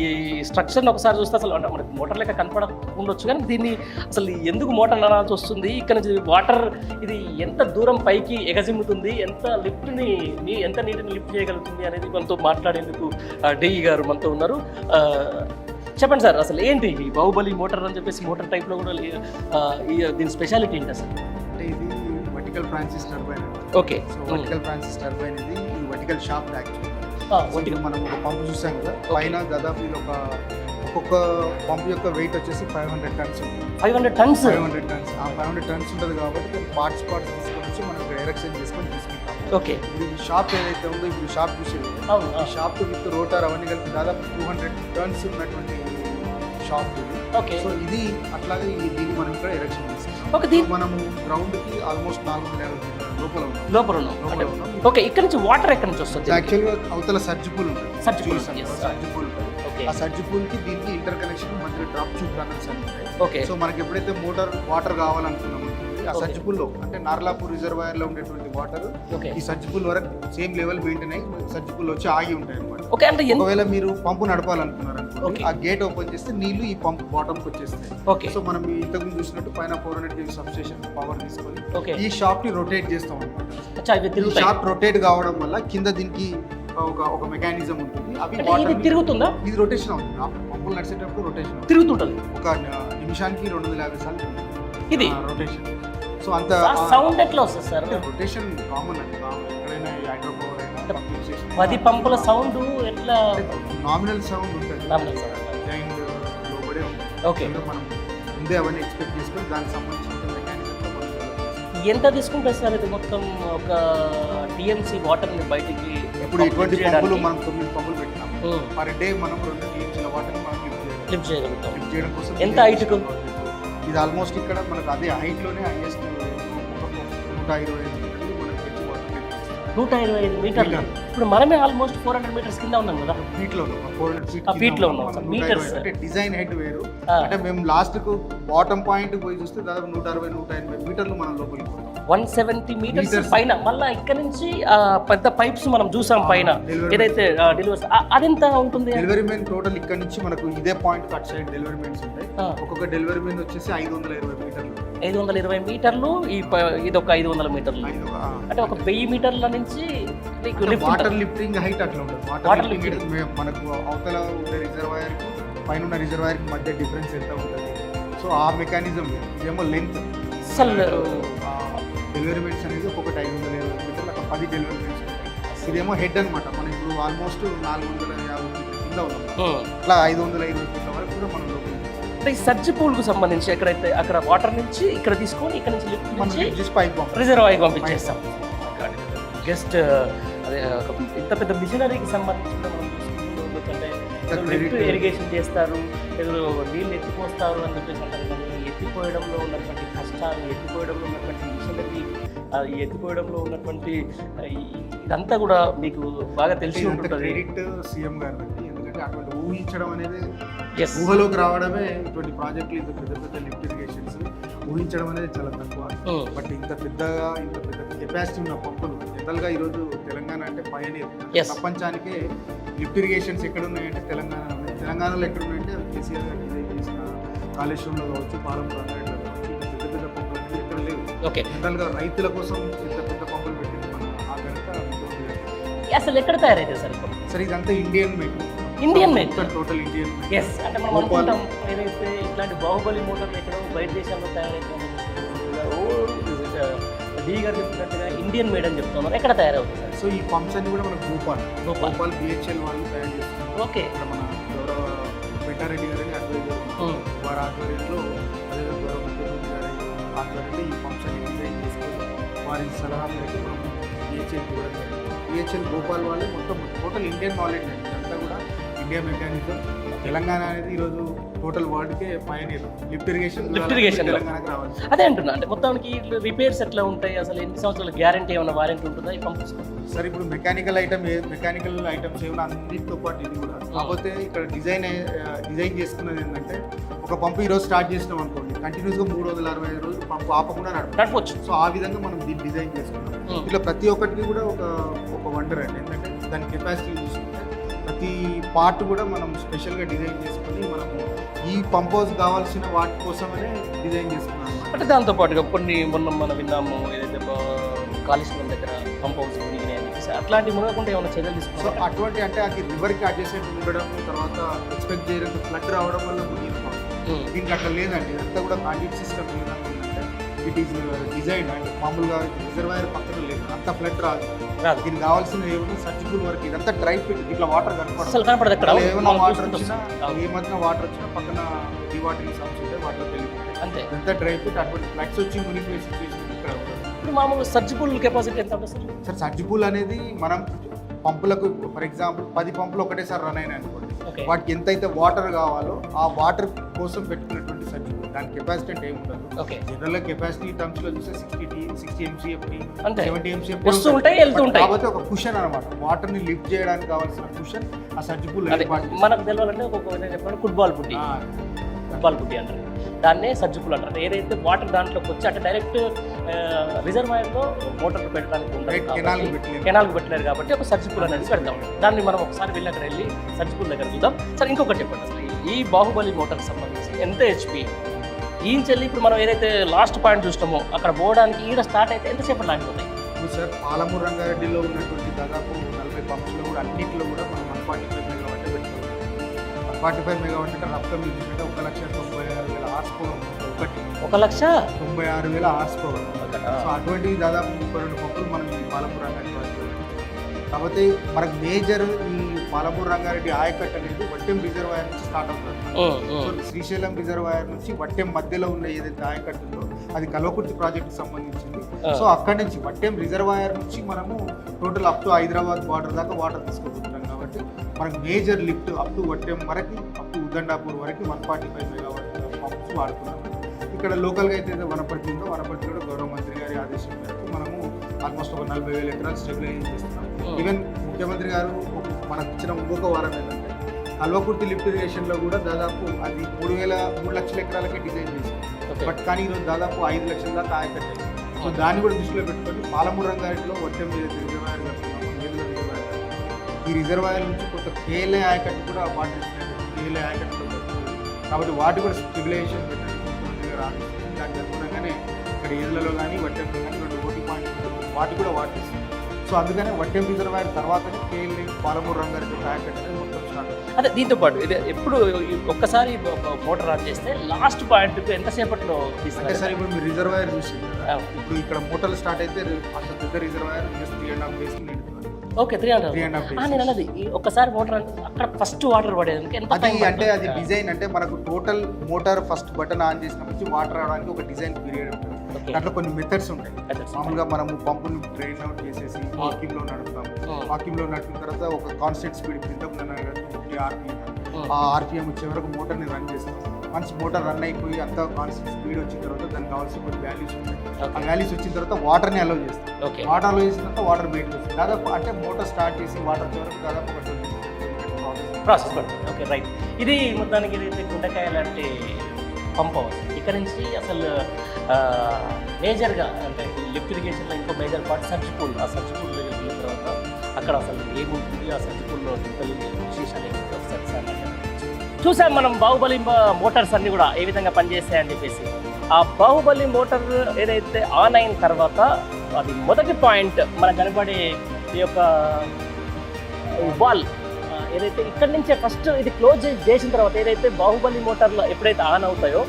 స్ట్రక్చర్ని ఒకసారి చూస్తే అసలు అంటే మనకి మోటార్ లెక్క కనపడకుండొచ్చు, కానీ దీన్ని అసలు ఎందుకు మోటార్ అనాల్సి వస్తుంది, ఇక్కడ నుంచి వాటర్ ఇది ఎంత దూరం పైకి ఎగజిమ్ముతుంది, ఎంత ఎంత నీటిని లిఫ్ట్ చేయగలుగుతుంది అనేది మనతో మాట్లాడేందుకు డిఈ గారు మనతో ఉన్నారు. చెప్పండి సార్, అసలు ఏంటి ఈ బాహుబలి మోటార్ అని చెప్పేసి మోటార్ టైప్లో కూడా దీని స్పెషాలిటీ ఏంటి అసలు? అంటే ఇది vertical Francis turbine. Okay, so vertical Francis turbine ఇది వర్టికల్ షాఫ్ట్ యాక్చువల్. మనం ఒక పంపు చూసాం కదా, పైన దాదాపు ఇది ఒక్కొక్క పంపు యొక్క వెయిట్ వచ్చేసి 500 టన్స్. 500 టన్స్. 500 టన్స్. ఆ 500 టన్స్ ఉంటుంది కాబట్టి దాన్ని పార్ట్స్ తీసుకొని వచ్చి మనం డైరెక్షన్ చేసుకొని తీసుకుంటాం. ఓకే, ఇది షాప్ ఏదైతే ఉందో ఇప్పుడు షాప్ చూసేది, ఈ షాప్ విత్ రోటర్ అవన్నీ కలిపి దాదాపు 200 టన్స్ ఉన్నటువంటి షాప్ ఇది. ఓకే, సో ఇది అట్లాగే దీన్ని మనం ఇక్కడ ఎరెక్షన్ చేస్తాం. ఓకే, దీని మనము గ్రౌండ్ కి ఆల్మోస్ట్ 450 లోపల ఉన్నాం. ఓకే, ఇక్కడ నుంచి వాటర్ ఎక్కడి నుంచి వస్తుంది? యాక్చువల్గా అవతల సర్జ్ పూల్ ఉంటుంది. Surge pool. సర్జ్ పూల్ ఉంటుంది. ఆ సర్జ్ పూల్ కి దీనికి ఇంటర్ కనెక్షన్ మధ్యలో డ్రాప్ ట్యూబ్ టనల్స్ అని ఉంటాయి. ఓకే, సో మనకి ఎప్పుడైతే మోటార్ వాటర్ కావాలనుకున్నాం ఆ సర్జ్ పూల్ లో అంటే నార్లాపూర్ రిజర్వాయర్ లో ఉండేటువంటి వాటర్ ఈ సర్జ్ పూల్ వరకు సేమ్ లెవెల్ మెయింటైన్ అయ్యి సర్జ్ పూల్ వచ్చి ఆగి ఉంటాయి అనమాట. ఓకే, అంటే ఒకవేళ మీరు పంపు నడపాలనుకున్నారు అనుకోండి, ఆ గేట్ ఓపెన్ చేస్తే నీళ్లు ఈ పంప్ బాటమ్ కి వచ్చేస్తాయి. ఓకే, సో మనం ఇంతకుముందు చూసినట్టు పైన 400 kV సబ్స్టేషన్ పవర్ తీసుకొని ఓకే ఈ షాప్ ని రొటేట్ చేస్తాం అనమాట. ఈ షాప్ రొటేట్ కావడం వల్ల కింద దీనికి ఒక మెకానిజం ఉంటుంది. ఇది తిరుగుతుందా? ఇది రొటేషన్ అవుతుంది. పంపులు నడిచేటప్పుడు రొటేషన్ తిరుగుతుంటది. ఒక నిమిషానికి 250 సార్లు ఇది రొటేషన్. సో అంత సౌండ్ ఎట్లా వస్తుంది సార్? రొటేషన్ కామన్ అండి, ఎక్కడైనా హైడ్రో పవర్ అయినా 10 పంపుల సౌండ్ ఎట్లా? నామినల్ సౌండ్ ఉంటుంది. నామినల్ సౌండ్ లోబడే ఉంటుంది. ఓకే, మనం ముందే అవన్నీ ఎక్స్పెక్ట్ చేసుకొని దానికి సంబంధించిన మెకానిజంతో మనం ఎంత తీసుకుంటుంది సార్ ఇది మొత్తం ఒక టీఎంసీ వాటర్ని బయటికి? ఇప్పుడు ఇటువంటి పంపులు మనం 9 పంపులు పెట్టినాం. పర్ డే మనం 2 టీఎంసీల వాటర్ని మనం లిఫ్ట్ చేయగలుగుతాం. లిఫ్ట్ చేయడం కోసం ఎంత హైట్కు? ఇది ఆల్మోస్ట్ ఇక్కడ మనకు అదే హైట్లోనే హైయెస్ట్ 125 మీటర్లు మనకు పెంచి వాటర్ 125 మీటర్లు. ఇప్పుడు మనమే ఆల్మోస్ట్ 400 మీటర్స్ కింద ఉన్నాం కదా. ఫీట్లో 400 ఫీట్లో ఉన్నాం. మీటర్స్ అంటే డిజైన్ హైట్ వేరు. అంటే మేము లాస్ట్ కు బాటమ్ పాయింట్ పోయి చూస్తే దాదాపు 160-180 మీటర్లు మనం లోపలికి పోతాం. 170 మీటర్స్ పైన. మళ్ళీ ఇక్కడ నుంచి పెద్ద పైప్స్ మనం చూసాం పైన ఏదైతే డెలివరీ అదెంత ఉంటుంది? డెలివరీ మెయిన్ టోటల్ ఇక్కడ నుంచి మనకు ఇదే పాయింట్ అటు సైడ్ డెలివరీ మెయిన్స్ ఉంటాయి. ఒక్కొక్క డెలివరీ మెయిన్ వచ్చేసి 520 మీటర్లు. 520 మీటర్లు. ఇది ఒక 500 మీటర్లు. అంటే ఒక 1000 మీటర్ల నుంచి వాటర్ లిఫ్టింగ్ హైట్ అట్లా ఉంటుంది. వాటర్ లిఫ్టింగ్ మనకు అవతల ఉండే రిజర్వాయర్ పైన ఉన్న రిజర్వాయర్ మధ్య డిఫరెన్స్ ఎంత ఉంటుంది. సో ఆ మెకానిజం ఏమో లెంత్ అసలు డెలివరీ మెయిన్స్ అనేది ఒక్కొక్కటి 520 మీటర్లు, అక్కడ 10 డెలివరీ మెయిన్స్ ఉంటాయి. ఇదేమో హెడ్ అనమాట. మనం ఇప్పుడు ఆల్మోస్ట్ 450 మీటర్ల కింద ఉన్నాం. అట్లా 520 మీటర్ల వరకు కూడా మనం లోపల. అంటే ఈ సర్జ్ పూల్కు సంబంధించి ఎక్కడైతే అక్కడ వాటర్ నుంచి ఇక్కడ తీసుకొని ఇక్కడ నుంచి లిఫ్ట్ నుంచి పైప్ రిజర్వాయర్కి పంపించేస్తాం. జస్ట్ అదే ఇంత పెద్ద మిషనరీకి సంబంధించి కూడా మనం చూసుకుంటే లిఫ్ట్ ఇరిగేషన్ చేస్తారు, ఏదో నీళ్ళు ఎత్తిపోస్తారు అని చెప్పేసి అంటారు. కానీ ఎత్తిపోయడంలో ఉన్నటువంటి కష్టాలు, ఎత్తిపోయడంలో ఉన్నటువంటి మిషనరీ, ఎత్తిపోయడంలో ఉన్నటువంటి ఇదంతా కూడా మీకు బాగా తెలిసి ఉంటుంది. క్రెడిట్ సీఎం గారు, ఎందుకంటే అటువంటి ఊహించడం అనేది ఊహలోకి రావడమే ఇటువంటి ప్రాజెక్టులు. ఇంత పెద్ద పెద్ద లిఫ్ట్ ఇరిగేషన్స్ ఊహించడం అనేది చాలా తక్కువ. బట్ ఇంత పెద్ద కెపాసిటీ ఉన్న పంపులు జనరల్గా ఈరోజు తెలంగాణ అంటే పయనీర్. ప్రపంచానికే లిఫ్ట్ ఇరిగేషన్స్ ఎక్కడ ఉన్నాయంటే తెలంగాణలో ఎక్కడ ఉన్నాయంటే కేసీఆర్ గారు డిజైన్ చేసిన కాళేశ్వరంలో కావచ్చు, పాలమూరు రంగారెడ్డిలో కావచ్చు, ఇంత పెద్ద పెద్ద పంపులు అనేది ఎక్కడ లేవు. జనరల్గా రైతుల కోసం ఇంత పెద్ద పంపులు పెట్టింది మన ఆ కనుక. అసలు ఎక్కడ తయారైతే సార్ ఇదంతా Indian make. Total Indian. Yes, అంటే మనం అనుకుంటాం ఏదైతే ఇట్లాంటి బాహుబలి మోటార్లు ఎక్కడో బయట దేశాల్లో తయారైతే డీ గారు చెప్పినట్టుగా ఇండియన్ మేడ్ అని చెప్తున్నారు. ఎక్కడ తయారవుతుంది సార్? సో ఈ పంప్స్ అన్ని కూడా మనకు భోపాల్ BHL వాళ్ళు తయారు చేస్తున్నారు. ఓకే, ఇక్కడ మన గౌరవ వెంటారెడ్డి గారని అడ్వైజర్ వారి ఆధ్వర్యంలో, అదే గౌరవ ముఖ్యమంత్రి గారి ఆధ్వర్యంలో ఈ పంప్స్ అన్ని డిజైన్ చేసుకొని వారి సలహా మేరకు మనం BHL కూడా BHL భోపాల్ వాళ్ళే మొత్తం టోటల్ ఇండియన్ నాలెడ్జ్ అండి. ఇదంతా కూడా ఇండియా మెకానిజం. తెలంగాణ అనేది ఈరోజు టోటల్ వరల్డ్కే పయనీర్. లిఫ్ట్ ఇరిగేషన్ తెలంగాణకు రావాలి. అదే అంటున్నా. అంటే మొత్తానికి రిపేర్స్ ఎట్లా ఉంటాయి, అసలు ఎన్ని సంవత్సరాల గ్యారంటీ ఏమైనా వారంటీ ఉంటుందా ఈ పంప్స్? సార్ ఇప్పుడు మెకానికల్ ఐటమ్స్ ఏమైనా అన్నిటితో పాటు ఇది కూడా. కాకపోతే ఇక్కడ డిజైన్ చేసుకున్నది ఏంటంటే, ఒక పంపు ఈరోజు స్టార్ట్ చేసినాం అనుకోండి, కంటిన్యూస్గా 365 రోజులు పంపు ఆపకుండా నడపవచ్చు. సో ఆ విధంగా మనం దీన్ని డిజైన్ చేసుకున్నాం. ఇట్లా ప్రతి ఒక్కటికి కూడా ఒక వండర్ అండి. ఎందుకంటే దాని కెపాసిటీ చూసుకుంటే ప్రతి పార్ట్ కూడా మనం స్పెషల్గా డిజైన్ చేసుకొని మనము ఈ పంప్ హౌస్ కావాల్సిన వాటి కోసమనే డిజైన్ చేసుకున్నాం అన్నమాట. అంటే దాంతో పాటుగా కొన్ని మొన్న మనం విన్నాము ఏదైతే కాళేశ్వరం దగ్గర పంప్ హౌస్ మునిగినాయి అని చెప్పేసి అట్లాంటివి మునగకుండా ఏమైనా చర్యలు సో తీసుకున్నాం? అటువంటి అంటే అది రివర్కి అడ్జసెంట్ ఉండడం, తర్వాత ఎక్స్పెక్ట్ చేయడం ఫ్లడ్ రావడం వల్ల మునిగిన దీనికి అట్లా లేదండి. ఇదంతా కూడా కాంక్రీట్ సిస్టమ్ ఏ విధంగా ఉందంటే ఇట్ ఈస్ డిజైన్ అండ్ మామూలుగా రిజర్వాయర్ పక్కన లేదు, అంత ఫ్లడ్ రాదు. దీనికి కావాల్సిన ఏమైనా సర్జికల్ వర్క్, ఇదంతా డ్రై ఫిట్, ఇట్లా వాటర్ అసలు కనపడదు అక్కడ. ఏమైనా వాటర్ వచ్చినా ఏమన్నా వాటర్ వచ్చినా పక్కన డివాటరింగ్ సబ్స్ ఉంటే వాటర్ తెలియదు అంతే. ఇదంతా డ్రై ఫిట్. అటువంటి ఫ్లడ్స్ వచ్చి మునిగిపోయే సిచ్యువేషన్ ఇక్కడ ఉండదు. ఇప్పుడు మామూలు సర్జిబుల్ కెపాసిటీ ఎంత ఉంటుంది సార్? సార్ సర్జిబుల్ అనేది మనం పంపులకు ఫర్ ఎగ్జాంపుల్ 10 పంపులు ఒకటేసారి రన్ అయినాయి అనుకోండి, వాటికి ఎంతైతే వాటర్ కావాలో ఆ వాటర్ కోసం పెట్టుకున్నటువంటి సర్జిబుల్. దాని కెపాసిటీ అంటే ఏముండదు. జనరల్ కెపాసిటీ టర్మ్స్ లో చూస్తే 60 MCF 70 MCF వస్తుంటాయి వెళ్తుంటాయి. కాబట్టి ఒక కుషన్ అనమాట, వాటర్ ని లిఫ్ట్ చేయడానికి కావాల్సిన కుషన్ ఆ సర్జిబుల్. మనకు తెలియాలంటే ఒక ఫుట్బాల్ బుడ్డి, ఫుట్బాల్ బుడ్డి అంటారు దాన్నే సర్జిబుల్ అంటారు. ఏదైతే వాటర్ దాంట్లోకి వచ్చి అంటే డైరెక్ట్ రిజర్వాయర్లో మోటార్ పెట్టడానికి ఉండదు, కెనాల్కి పెట్టలేరు కాబట్టి ఒక సర్జిబుల్ అనేది పెడతాం. దాన్ని మనం ఒకసారి వెళ్ళి అక్కడ వెళ్ళి సర్జిబుల్ దగ్గర చూద్దాం. సరే ఇంకొకటి చెప్పండి, అసలు ఈ బాహుబలి మోటార్కి సంబంధించి ఎంత HP ఈంచెల్లి ఇప్పుడు మనం ఏదైతే లాస్ట్ పాయింట్ చూస్తామో అక్కడ పోవడానికి ఈడ స్టార్ట్ అయితే ఎంతసేపు లాగిపోతాయి? ఇప్పుడు సార్ పాలమూరు రంగారెడ్డిలో ఉన్నటువంటి దాదాపు 40 పంప్స్లో కూడా అన్నింటిలో కూడా మనం 145 మెగావాట్ పెట్టుకోవాలి. 145 మెగావాట్ అంటే రఫ్గా మీరు చూసుకుంటే 1,96,000 హార్స్ పవర్ ఒకటి, 1,96,000 హార్స్ పవర్. సో అటువంటివి దాదాపు 32 పంపులు మనం ఈ పాలమూరు రంగారెడ్డి ప్రాజెక్టులో పెట్టుకోవాలి. కాబట్టి మనకు మేజర్ ఈ పాలమూరు రంగారెడ్డి ఆయకట్టు అనేది వట్టెం రిజర్వాయర్ నుంచి స్టార్ట్ అవుతుంది. సో శ్రీశైలం రిజర్వాయర్ నుంచి వట్టెం మధ్యలో ఉన్న ఏదైతే ఆయకట్టు ఉందో అది కల్వకుర్తి ప్రాజెక్టుకి సంబంధించింది. సో అక్కడి నుంచి వట్టెం రిజర్వాయర్ నుంచి మనము total up to Hyderabad border దాకా వాటర్ తీసుకుంటున్నాం. కాబట్టి మనకు major lift up to Vattem వరకు, అప్ టు ఉద్దండాపూర్ వరకు 145 మెగావాట్ పంప్స్ వాడుతున్నాము. ఇక్కడ లోకల్గా అయితే వనపర్తి ఉందో వనపర్తి కూడా గౌరవ మంత్రి గారి ఆదేశం మేరకు మనము ఆల్మోస్ట్ ఒక 40,000 ఎకరాలు స్టెబిలైజ్ చేస్తున్నాం. ఈవెన్ ముఖ్యమంత్రి గారు మనకు ఇచ్చిన ఇంకొక వారం ఏంటంటే కల్వకుర్తి లిఫ్ట్ ఇరిగేషన్లో కూడా దాదాపు అది 3 లక్షల ఎకరాలకే డిజైన్ చేసింది. బట్ కానీ ఈరోజు దాదాపు 5 లక్షల దాకా ఆయకట్టాయి. సో దాన్ని కూడా దృష్టిలో పెట్టుకొని పాలమూరు రంగారెడ్డిలో వట్టెం రిజర్వాయర్ ఈ రిజర్వాయర్ నుంచి కొంత కేఎల్ఏ ఆయకట్టు కూడా వాటర్ ఇచ్చినట్టు కేఎల్ఏ ఆయకట్టులో కాబట్టి వాటి కూడా స్టెబిలైజేషన్ పెట్టండి ముఖ్యమంత్రి గారు ఆలోచిస్తుంది. దానికి అనుగుణంగానే ఇక్కడ ఏళ్లలో కానీ వట్టెంలో కానీ 2 ఓటీ పాయింట్లు వాటి కూడా వాటర్ ఇస్తుంది. సో అందుకనే వట్టెం రిజర్వాయర్ తర్వాతనే కేఎల్ఏ పాలమూరు రంగారెడ్డి ఆయకట్టు అనేది మొత్తం స్టార్ట్ అవుతుంది. అదే దీంతో పాటు ఇది ఎప్పుడు ఒక్కసారి మోటార్ ఆన్ చేస్తే లాస్ట్ పాయింట్ ఎంతసేపట్లో అంటే సార్ ఇప్పుడు మీరు రిజర్వాయర్ చూసింది కదా, ఇప్పుడు ఇక్కడ మోటార్లు స్టార్ట్ అయితే అంత పెద్ద రిజర్వాయర్ జస్ట్ 3.5 days నిండుతుంది. Okay 3.5 days. నేను అన్నది ఒక్కసారి మోటార్ అక్కడ ఫస్ట్ వాటర్ పడేది ఎంత టైం అంటే అది డిజైన్ అంటే మనకు total motor first button on చేసినప్పటి నుంచి వాటర్ రావడానికి ఒక డిజైన్ పీరియడ్ ఉంటుంది. దాంట్లో కొన్ని మెథడ్స్ ఉంటాయి. మామూలుగా మనము పంపుని డ్రైన్ అవుట్ చేసేసి వాక్యూమ్లో నడుపుతాము. వాక్యూమ్లో నడిపిన తర్వాత ఒక కాన్స్టెంట్ స్పీడ్ ఇంతకుముందు 50 RPM ఆ RPM వచ్చే వరకు మోటార్ని రన్ చేస్తాం. వన్స్ మోటార్ రన్ అయిపోయి అంత కాన్స్టెంట్ స్పీడ్ వచ్చిన తర్వాత దానికి కావాల్సిన కొన్ని వాల్యూస్ ఉంటాయి. ఆ వాల్యూస్ వచ్చిన తర్వాత వాటర్ని అలౌ చేస్తాం. వాటర్ అలౌ చేసిన తర్వాత వాటర్ బయటకు వస్తుంది. దాదాపు అంటే మోటార్ స్టార్ట్ చేసి వాటర్ వచ్చే వరకు దాదాపు ప్రాసెస్ పడుతుంది. Okay right. ఇది మొత్తానికి ఏదైతే గుండెకాయ లాంటి పంప్ హౌస్ ఇక్కడ నుంచి అసలు మేజర్గా అంటే లిఫ్ట్ ఇరిగేషన్లో ఇంకో మేజర్ పార్ట్ సర్జిపూల్. ఆ సర్జిపూల్ దగ్గరికి వెళ్ళిన తర్వాత అక్కడ అసలు ఏముంటుంది, ఆ సర్జిపూల్లో విశేషాలు ఏమిటి ఒకసారి చూసాం మనం. బాహుబలి మోటార్స్ అన్నీ కూడా ఏ విధంగా పనిచేస్తాయని చెప్పేసి ఆ బాహుబలి మోటార్ ఏదైతే ఆన్ అయిన తర్వాత అది మొదటి పాయింట్ మనకు కనబడే ఈ యొక్క వాల్ ఏదైతే ఇక్కడి నుంచే ఫస్ట్ ఇది క్లోజ్ చేసిన తర్వాత ఏదైతే బాహుబలి మోటార్లో ఎప్పుడైతే ఆన్ అవుతాయో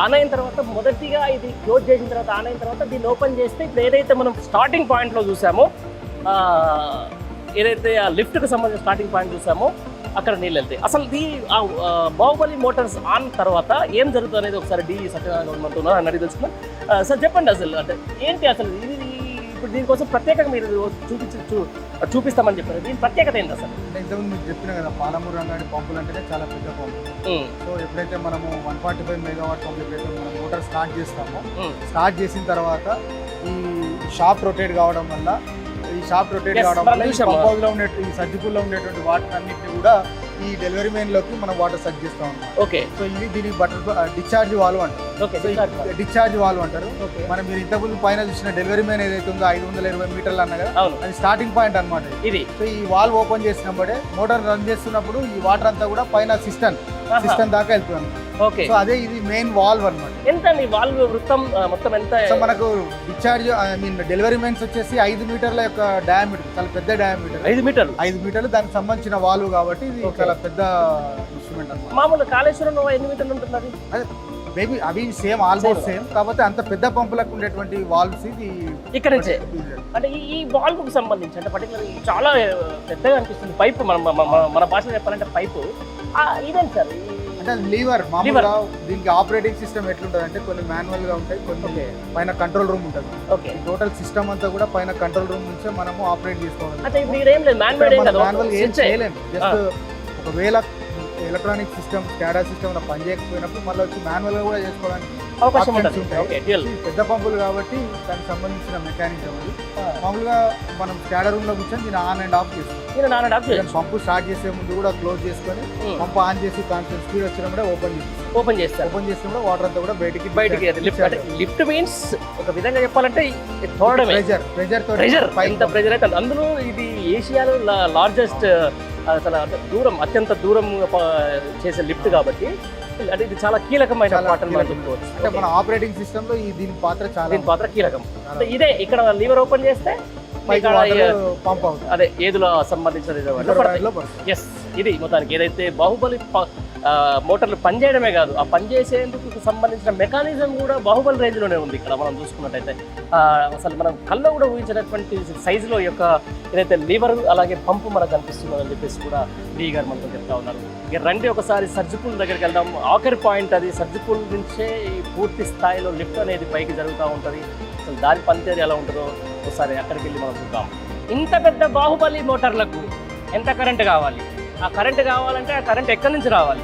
ఆన్ అయిన తర్వాత మొదటిగా ఇది క్లోజ్ చేసిన తర్వాత ఆన్ అయిన తర్వాత దీన్ని ఓపెన్ చేస్తే ఇప్పుడు ఏదైతే మనం స్టార్టింగ్ పాయింట్లో చూసామో ఏదైతే ఆ లిఫ్ట్కి సంబంధించిన స్టార్టింగ్ పాయింట్ చూసామో అక్కడ నీళ్ళు వెళ్తాయి. అసలు బాహుబలి మోటార్స్ ఆన్ తర్వాత ఏం జరుగుతుంది అనేది ఒకసారి సత్యనారాయణ మనతో అన్నది తెలుసుకున్నాం. సార్ చెప్పండి అసలు అంటే ఏంటి అసలు ఇది ఇప్పుడు దీనికోసం ప్రత్యేకంగా మీరు చూపిస్తామని చెప్పారు. దీని ప్రత్యేకత ఏంటి అసలు? అంటే ఇంతకుముందు మీకు చెప్పిన కదా పాలమూరు రంగారెడ్డి పంపులు అంటేనే చాలా పెద్ద పంపు. సో ఎప్పుడైతే మనము 145 మెగావాట్ పంపులు ఎప్పుడైతే మనం మోటార్ స్టార్ట్ చేస్తామో స్టార్ట్ చేసిన తర్వాత ఈ షాఫ్ట్ రొటేట్ కావడం వల్ల ఈ పంప్ హౌస్లో ఉండే ఈ సర్జిపూల్లో ఉండేటువంటి వాటర్ అన్నింటినీ కూడా ఈ డెలివరీ మెయిన్ లోకి మనం వాటర్ సక్ చేస్తాం అన్నమాట. ఓకే సో ఇది దీని డిశ్చార్జ్ వాల్వ్ అంటారు. ఓకే డిశ్చార్జ్ వాల్వ్ అంటారు. ఓకే మనం మీరు ఇంతకుముందు పైన చూసిన డెలివరీ మెయిన్ ఏదైతే ఉందో 520 మీటర్లు అన్న కదా, అవును అది స్టార్టింగ్ పాయింట్ అన్నమాట. ఇది సో ఈ వాల్వ్ ఓపెన్ చేసినప్పుడే మోటార్ రన్ చేస్తున్నప్పుడు ఈ వాటర్ అంతా కూడా పైన సిస్టమ్ దాకా వెళ్తుంది. ఓకే సో అదే ఇది మెయిన్ వాల్వ్ అన్నమాట. ఎంత అండి వాల్వ్ వృత్తం మొత్తం ఎంత? సో మనకు డిశ్చార్జ్ డెలివరీ మెయిన్స్ వచ్చేసి 5 మీటర్ల యొక్క డయామీటర్, చాలా పెద్ద డయామీటర్. 5 మీటర్లు 5 మీటర్లు దానికి సంబంధించిన వాల్వ్ కాబట్టి ఇది Okay. చాలా పెద్ద ఇన్స్ట్రుమెంట్ అన్నమాట. మామూలు కాళేశ్వరంలో ఎన్ని మీటర్లు ఉంటుంది అది? మేబీ అవి సేమ్, ఆల్మోస్ట్ సేమ్, కాకపోతే అంత పెద్ద పంపులకు ఉండేటువంటి వాల్వ్స్ ఇది ఇక్కడ నుంచే అంటే ఈ వాల్వ్ కు సంబంధించి అంటే పర్టికులర్ చాలా పెద్దగా అనిపిస్తుంది పైపు. మన భాషలో చెప్పాలంటే పైపు ఇదేంటి సార్? అంటే లీవర్ మామూలుగా దీనికి ఆపరేటింగ్ సిస్టమ్ ఎట్లుంటది అంటే కొన్ని మాన్యువల్ గా ఉంటాయి, కొన్ని పైన కంట్రోల్ రూమ్ ఉంటుంది. ఓకే టోటల్ సిస్టమ్ అంతా కూడా పైన కంట్రోల్ రూమ్ నుంచే మనము ఆపరేట్ చేసుకోవాలి. అంటే ఇప్పుడు ఏం లేదు మ్యాన్ మేడ్ ఏం కాదు, మాన్యువల్ ఏం switch ఏ. చేయలేము. జస్ట్ ఒకవేళ ఎలక్ట్రానిక్ సిస్టమ్ స్కాడా సిస్టమ్ పని చేయకపోయినప్పుడు మళ్ళీ వచ్చి మాన్యువల్ గా కూడా చేసుకోవడానికి అవకాశం options ఉంటుంది. ఉంటాయి. Okay dual. ఈ పెద్ద పంపులు కాబట్టి దానికి సంబంధించిన మెకానిజం అది. మామూలుగా మనం స్కాడా రూమ్ లో కూర్చొని దీన్ని ఆన్ అండ్ ఆఫ్ చేస్తాం. నేను నాన్న డాక్ చేయొచ్చు. పంపు స్టార్ట్ చేసే ముందు కూడా క్లోజ్ చేసుకొని పంపు ఆన్ చేసి కాన్స్టెంట్ స్పీడ్ వచ్చినప్పుడే ఓపెన్ చేస్తాం. ఓపెన్ చేస్తారు. ఓపెన్ చేసినప్పుడు వాటర్ అంతా కూడా బయటికి లిఫ్ట్ అంటే లిఫ్ట్ మీన్స్ ఒక విధంగా చెప్పాలంటే తోడమే. ప్రెజర్ ప్రెజర్ ఎంత ప్రెజర్ అయితే అందులో ఇది ఏషియాలో లార్జెస్ట్ అసలు అంటే దూరం అత్యంత దూరం చేసే లిఫ్ట్ కాబట్టి అంటే ఇది చాలా కీలకమైన చాలా పాట మనం కీలకం. చెప్పుకోవచ్చు. అంటే మన ఆపరేటింగ్ సిస్టమ్ లో ఈ దీని పాత్ర చాలా దీని పాత్ర కీలకం. అంటే ఇదే ఇక్కడ లీవర్ ఓపెన్ చేస్తే పైకి ఇక్కడ వాటర్ పంప్ అవుతుంది. అదే ఏదులో సంబంధించిన రిజర్వాయర్ లో పడుతుంది. ఎస్ ఇది మొత్తానికి ఏదైతే బాహుబలి మోటార్లు పనిచేయడమే కాదు, ఆ పనిచేసేందుకు సంబంధించిన మెకానిజం కూడా బాహుబలి రేంజ్లోనే ఉంది. ఇక్కడ మనం చూసుకున్నట్టయితే అసలు మనం కళ్ళలో కూడా ఊహించినటువంటి సైజులో యొక్క ఏదైతే లీవర్ అలాగే పంపు మనకు కనిపిస్తుందని చెప్పేసి కూడా డి గారు మనతో చెప్తా ఉన్నారు. ఇక రండి ఒకసారి సర్జిపూల్ దగ్గరికి వెళ్దాం. ఆఖరి పాయింట్ అది. సర్జిపూల్ నుంచే ఈ పూర్తి స్థాయిలో లిఫ్ట్ అనేది పైకి జరుగుతూ ఉంటుంది. అసలు దాని పనితీరు ఎలా ఉంటుందో ఒకసారి అక్కడికి వెళ్ళి మనం చూద్దాం. ఇంత పెద్ద బాహుబలి మోటార్లకు ఎంత కరెంట్ కావాలి? ఆ కరెంట్ కావాలంటే ఆ కరెంట్ ఎక్కడి నుంచి రావాలి?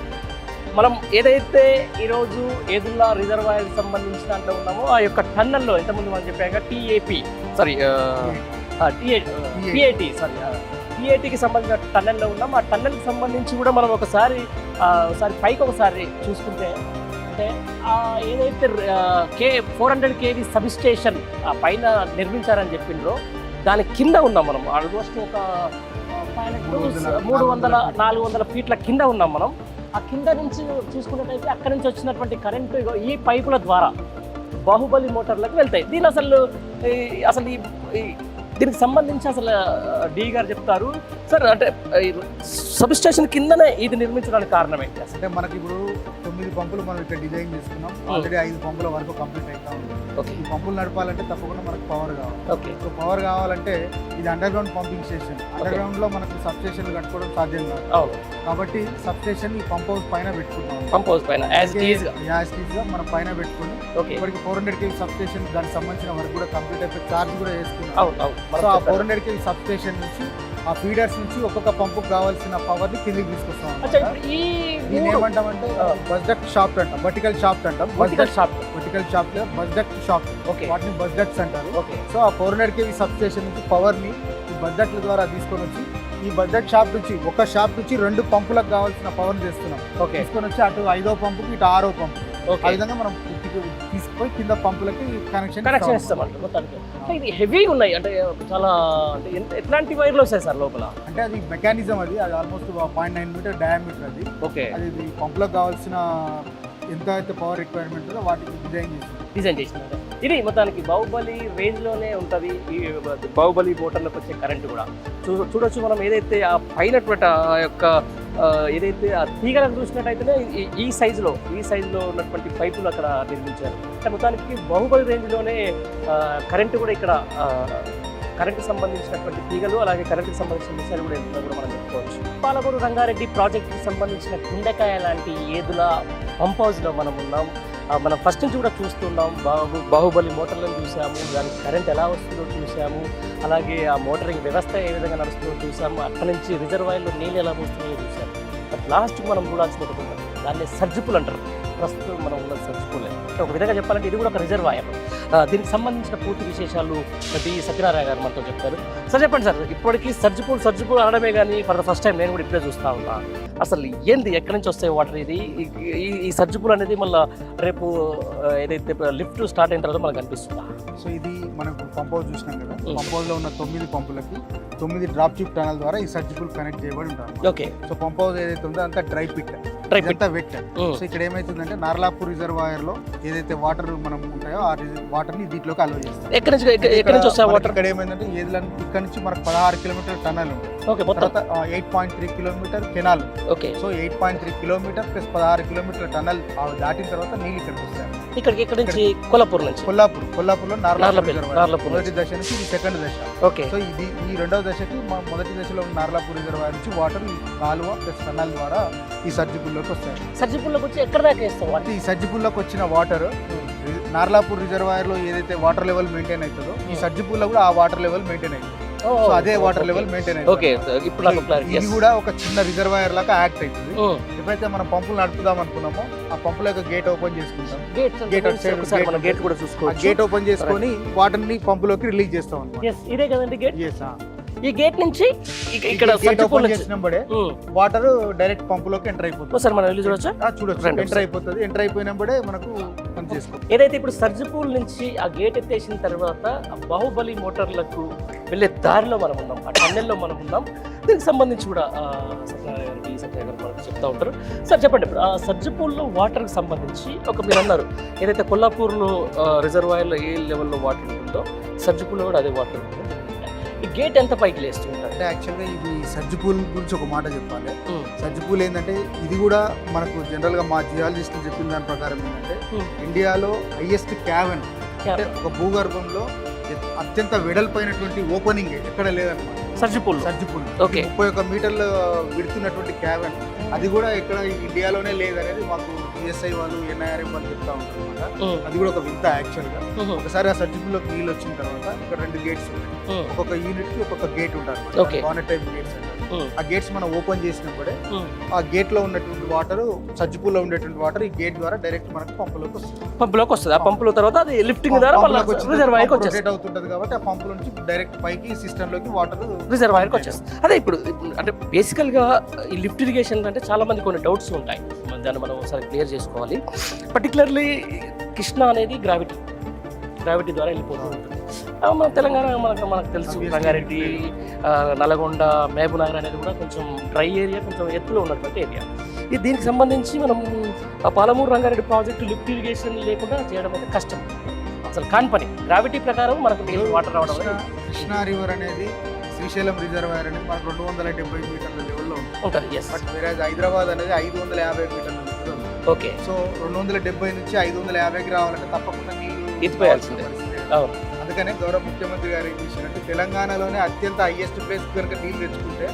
మనం ఏదైతే ఈరోజు ఏదుల్లా రిజర్వాయర్ సంబంధించిన దాంట్లో ఉన్నామో ఆ యొక్క టన్నల్లో ఇంతకుముందు మనం చెప్పాక టీఏటీకి సంబంధించిన టన్నెల్లో ఉన్నాం. ఆ టన్నెల్కి సంబంధించి కూడా మనం ఒకసారి పైకి ఒకసారి చూసుకుంటే అంటే ఏదైతే 400 kV సబ్ స్టేషన్ పైన నిర్మించారని చెప్పిండ్రో దాని కింద ఉన్నాం మనం. ఆల్మోస్ట్ ఒక 300-400 ఫీట్ల కింద ఉన్నాం మనం. ఆ కింద నుంచి చూసుకున్నట్టయితే అక్కడి నుంచి వచ్చినటువంటి కరెంటు ఈ పైపుల ద్వారా బాహుబలి మోటార్లకు వెళ్తాయి. దీని అసలు దీనికి సంబంధించి అసలు డి గారు చెప్తారు సార్. అంటే సబ్ స్టేషన్ కిందనే ఇది నిర్మించడానికి కారణం ఏంటి? అంటే మనకి ఇప్పుడు 9 పంపులు మనం ఇక్కడ డిజైన్ చేసుకున్నాం. ఆల్రెడీ 5 పంపుల వరకు కంప్లీట్ అవుతా ఉంది. ఓకే ఈ పంపులు నడపాలంటే తప్పకుండా మనకు పవర్ కావాలి. ఓకే సో పవర్ కావాలంటే ఇది under ground pumping station. Under ground లో మనకు సబ్ స్టేషన్లు కట్టుకోవడం సాధ్యం కాదు. అవును. కాబట్టి సబ్ స్టేషన్ ఈ పంప్ హౌస్ పైన పెట్టుకుంటాం. పంప్ హౌస్ పైన యాజ్ ఇట్ ఈజ్ గా మనం పైన పెట్టుకుని ఓకే. ఇప్పటికి 400 kV సబ్ స్టేషన్ దానికి సంబంధించిన వర్క్ కూడా కంప్లీట్ అయిపోయి చార్జ్ కూడా చేసుకున్నాం. అవును. సో ఆ 400 kV సబ్ స్టేషన్ నుంచి ఆ ఫీడర్స్ నుంచి ఒక్కొక్క పంపుకు కావాల్సిన పవర్ ని కిందికి తీసుకొస్తాం. దీన్ని ఏమంటామంటే బస్ డక్ట్ షాఫ్ట్ అంటాం, వర్టికల్ షాఫ్ట్ అంటాం. Vertical shaft bus duct shaft, వాటిని బస్ డక్ట్స్ అంటారు. సో ఆ 400 kV సబ్ స్టేషన్ నుంచి పవర్ ని ఈ బస్ డక్ట్ల ద్వారా తీసుకొని వచ్చి ఈ బస్ డక్ట్ షాఫ్ట్ నుంచి ఒక షాఫ్ట్ నుంచి 2 పంపులకు కావాల్సిన పవర్ చేస్తున్నాం. తీసుకొని వచ్చి అటు 5వ పంపుకి ఇటు 6వ పంపు, ఆ విధంగా మనం తీసుకుపోయి కింద పంపులకి కనెక్షన్ ఇస్తాం. ఇది హెవీగా ఉన్నాయి అంటే చాలా అంటే ఎట్లాంటి వైర్లు వస్తాయి సార్ లోపల? అంటే అది మెకానిజం, అది ఆల్మోస్ట్ 0.9 మీటర్ డయామీటర్. అది ఓకే. అది పంపులకు కావాల్సిన ఎంత అయితే పవర్ రిక్వైర్మెంట్ ఉందో వాటికి డిజైన్ చేసినారు. ఇది మొత్తానికి బాహుబలి రేంజ్లోనే ఉంటుంది. ఈ బాహుబలి మోటార్లకు వచ్చే కరెంట్ కూడా చూడొచ్చు మనం. ఏదైతే ఆ పైనటువంటి ఆ యొక్క ఏదైతే ఆ తీగలకు చూసినట్టయితేనే ఈ సైజులో ఉన్నటువంటి పైపులు అక్కడ నిర్మించారు. అంటే మొత్తానికి బాహుబలి రేంజ్లోనే కరెంటు కూడా ఇక్కడ కరెంటు సంబంధించినటువంటి తీగలు అలాగే కరెంటుకి సంబంధించిన విషయాలు కూడా ఎంతో కూడా మనం చెప్పుకోవచ్చు. పాలమూరు రంగారెడ్డి ప్రాజెక్టుకి సంబంధించిన కుండకాయ లాంటి ఏదుల పంప్ హౌస్లో మనం ఉన్నాం. మనం ఫస్ట్ నుంచి కూడా చూస్తున్నాం. బాహుబలి మోటార్లను చూసాము, దానికి కరెంట్ ఎలా వస్తుందో చూసాము, అలాగే ఆ మోటరింగ్ వ్యవస్థ ఏ విధంగా నడుస్తుందో చూసాము, అక్కడి నుంచి రిజర్వాయర్లో నీళ్ళు ఎలా పోస్తున్నాయో చూసాము. బట్ లాస్ట్ మనం చూడాల్సిన ఒకటి ఉంటుంది, దాన్ని సర్జిపుల్ అంటారు. ప్రస్తుతం మనం ఉన్న సర్జిపూల్ ఒక విధంగా చెప్పాలంటే ఇది కూడా ఒక రిజర్వాయర్. దీనికి సంబంధించిన పూర్తి విశేషాలు డి సత్యనారాయణ గారు మనతో చెప్తారు. సార్ చెప్పండి సార్, ఇప్పటికీ సర్జిపూల్ అనడమే కానీ ఫర్ ద ఫస్ట్ టైం నేను కూడా ఇప్పుడే చూస్తూ ఉన్నా. అసలు ఏంది, ఎక్కడి నుంచి వస్తాయి వాటర్? ఇది ఈ సర్జిపూల్ అనేది మళ్ళీ రేపు ఏదైతే లిఫ్ట్ స్టార్ట్ అయిన తర్వాత మనకు అనిపిస్తుందా? సో ఇది మనకు పంప్ హౌస్ చూసినాం కదా, పంప్ హౌస్ లో ఉన్న 9 పంపులకి 9 డ్రాప్ ట్యూబ్ టనల్ ద్వారా ఈ సర్జిపూల్ కనెక్ట్ చేయబడి ఉంటారు. ఓకే. సో పంప్ హౌస్ ఏదైతే ఉందో అంతా డ్రై పిట్, అంతా వెట్. సో ఇక్కడ ఏమైతుందంటే నార్లాపూర్ రిజర్వాయర్ లో ఏదైతే వాటర్ మనం ఉంటాయో ఆ వాటర్ ని దీంట్లోకి అలో చేస్తాం. ఎక్కడి నుంచి వస్తాయి వాటర్? ఇక్కడ ఏమైందంటే ఇక్కడ నుంచి మనకు 16 కిలోమీటర్ టనల్ ఉంది. ఓకే. మొత్తం 8.3 kilometre canal. Okay. So 8.3 kilometre plus 16 kilometre tunnel దాటిన తర్వాత నీళ్ళు ఇక్కడికి వస్తాయి. ఇక్కడ నుంచి కొల్లాపూర్ కొల్లాపూర్లో నార్లాపూర్ మొదటి దశ నుంచి ఇది సెకండ్ దశ. ఓకే. సో ఇది ఈ రెండవ దశకి మొదటి దశలో ఉన్న నార్లాపూర్ రిజర్వాయర్ నుంచి వాటర్ కాలువ ప్లస్ టనల్ ద్వారా ఈ సర్జిపూల్లోకి వస్తాయి. సర్జిపూల్లోకి వచ్చి ఎక్కడ దాకా వేస్తాం? ఈ సర్జిపూల్లోకి వచ్చిన వాటర్ నార్లాపూర్ రిజర్వాయర్ లో ఏదైతే వాటర్ లెవెల్ మెయింటైన్ అవుతుందో ఈ సర్జిపూల్లో కూడా ఆ వాటర్ లెవెల్ మెయింటైన్ అవుతుంది. సో అదే వాటర్ లెవెల్ మెయింటైన్ ఓకే. ఇప్పుడు ఇది కూడా ఒక చిన్న రిజర్వాయర్ లాగా యాక్ట్ అవుతుంది. ఎప్పుడైతే మనం పంపులు నడుపుదాం అనుకున్నామో ఆ పంపుల యొక్క గేట్ ఓపెన్ చేసుకుంటాం. గేట్ కూడా చూసుకోవచ్చు. గేట్ ఓపెన్ చేసుకొని వాటర్ ని పంపులోకి రిలీజ్ చేస్తాం అన్నమాట. ఇదే కదండి గేట్. ఈ గేట్ నుంచి ఇక్కడ ఓపెన్ చేసినప్పుడే వాటర్ డైరెక్ట్ పంపులోకి ఎంటర్ అయిపోతుంది. సార్ మనం వెళ్ళి చూడొచ్చు. ఎంటర్ అయిపోతుంది. ఎంటర్ అయిపోయినప్పుడే మనకు పని చేసుకోవాలి. ఏదైతే ఇప్పుడు సర్జిపూల్ నుంచి ఆ గేట్ ఎత్తేసిన తర్వాత బాహుబలి మోటార్లకు వెళ్ళే దారిలో మనం ఉన్నాం, ఆ టన్నెల్లో మనం ఉన్నాం. దీనికి సంబంధించి కూడా సత్యనారాయణ గారు మనకు చెప్తా ఉంటారు. సార్ చెప్పండి, ఇప్పుడు ఆ సర్జిపూల్లో వాటర్కి సంబంధించి మీరు అన్నారు ఏదైతే కొల్లాపూర్లో రిజర్వాయర్లో ఏ లెవెల్లో వాటర్ ఉంటుందో సర్జిపూల్లో కూడా అదే వాటర్ ఉంటుంది. ఈ గేట్ ఎంత పైకి లేస్తుంటారు? అంటే యాక్చువల్గా ఇది సర్జిపూల్ గురించి ఒక మాట చెప్పాలి. సర్జిపూల్ ఏంటంటే ఇది కూడా మనకు జనరల్ గా మా జియాలజిస్టులు చెప్పిన దాని ప్రకారం ఏంటంటే ఇండియాలో హైయెస్ట్ క్యావెన్, అంటే ఒక భూగర్భంలో అత్యంత వెడల్పైనటువంటి ఓపెనింగ్ ఎక్కడ లేదన్నమాట. సర్జిపూల్ 31 మీటర్లు విడుతున్నటువంటి క్యావెన్, అది కూడా ఇక్కడ ఇండియాలోనే లేదనేది మాకు పిఎస్ఐ వాళ్ళు ఎన్ఐఆర్ఎం వాళ్ళు చెప్తా ఉంటారు అనమాట. అది కూడా ఒక వింత యాక్చువల్ గా. ఒకసారి ఆ సర్జిపూల్లోకి నీళ్ళు వచ్చిన తర్వాత ఇక్కడ 2 గేట్స్ ఉంటాయి. ఒక్కొక్క యూనిట్ కి ఒక్కొక్క గేట్ ఉంటుంది, బానెట్ టైప్ గేట్స్ అంటారు. ఆ గేట్స్ మనం ఓపెన్ చేసినప్పుడే ఆ గేట్ లో ఉన్నటువంటి వాటర్, సర్జిపూల్ లో ఉండేటువంటి వాటర్ ఈ గేట్ ద్వారా డైరెక్ట్ మనకు పంపులోకి వస్తుంది. ఆ పంపుల తర్వాత అది లిఫ్టింగ్ ద్వారా రిజర్వాయర్కి రొటేట్ అవుతుంటది కాబట్టి ఆ పంపుల నుంచి డైరెక్ట్ పైకి సిస్టమ్ లోకి వాటర్ రిజర్వాయర్కి వచ్చేస్తుంది. అదే ఇప్పుడు అంటే బేసికల్ గా ఈ లిఫ్ట్ ఇరిగేషన్ అంటే చాలా మంది కొన్ని డౌట్స్ ఉంటాయి, దాన్ని మనం ఒకసారి క్లియర్ చేసుకోవాలి. పర్టికులర్లీ కృష్ణా అనేది గ్రావిటీ ద్వారా వెళ్ళిపోతూ ఉంటుంది. మన తెలంగాణ మనకు తెలుసు, రంగారెడ్డి, నల్గొండ, మహబూబ్నగర్ అనేది కూడా కొంచెం డ్రై ఏరియా, కొంచెం ఎత్తులో ఉన్నటువంటి ఏరియా. దీనికి సంబంధించి మనం Palamuru Rangareddy project lift irrigation లేకుండా చేయడం అయితే కష్టం, అసలు కాని పని. గ్రావిటీ ప్రకారం మనకు వాటర్ రావడం. కృష్ణా రివర్ అనేది శ్రీశైలం రిజర్వాయర్ అనేది మనకు 270 మీటర్ల లెవెల్లో ఉంటుంది. బట్ వేరే హైదరాబాద్ అనేది 550 మీటర్ల లెవెల్లో ఉంది. ఓకే. సో 270 నుంచి 550కి రావాలంటే తప్పకుండా నీళ్ళు ఎత్తిపోయాల్సిందే. అందుకనే గౌరవ ముఖ్యమంత్రి గారు ఏం చేశారంటే తెలంగాణలోనే అత్యంత హైయెస్ట్ ప్లేస్ కనుక నీళ్లు తెచ్చుకుంటే